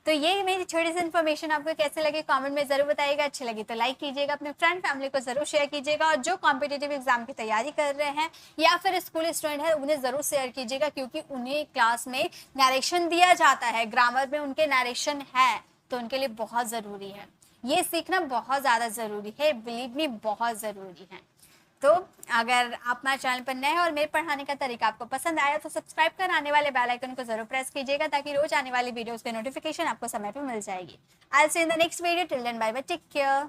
तो ये मेरी छोटी सी इन्फॉर्मेशन आपको कैसे लगे कमेंट में जरूर बताइएगा। अच्छी लगी तो लाइक कीजिएगा, अपने फ्रेंड फैमिली को जरूर शेयर कीजिएगा, और जो कॉम्पिटिटिव एग्जाम की तैयारी कर रहे हैं या फिर स्कूल स्टूडेंट है उन्हें जरूर शेयर कीजिएगा, क्योंकि उन्हें क्लास में नरेशन दिया जाता है, ग्रामर में उनके नरेशन है, तो उनके लिए बहुत ज़रूरी है। ये सीखना बहुत ज़्यादा ज़रूरी है, बिलीव मी बहुत ज़रूरी है। तो अगर आप हमारे चैनल पर नए हैं और मेरे पढ़ाने का तरीका आपको पसंद आया तो सब्सक्राइब कर आने वाले बेल आइकन को जरूर प्रेस कीजिएगा ताकि रोज आने वाली वीडियोस के नोटिफिकेशन आपको समय पर मिल जाएगी। I will see in the next video, till then bye bye, take care.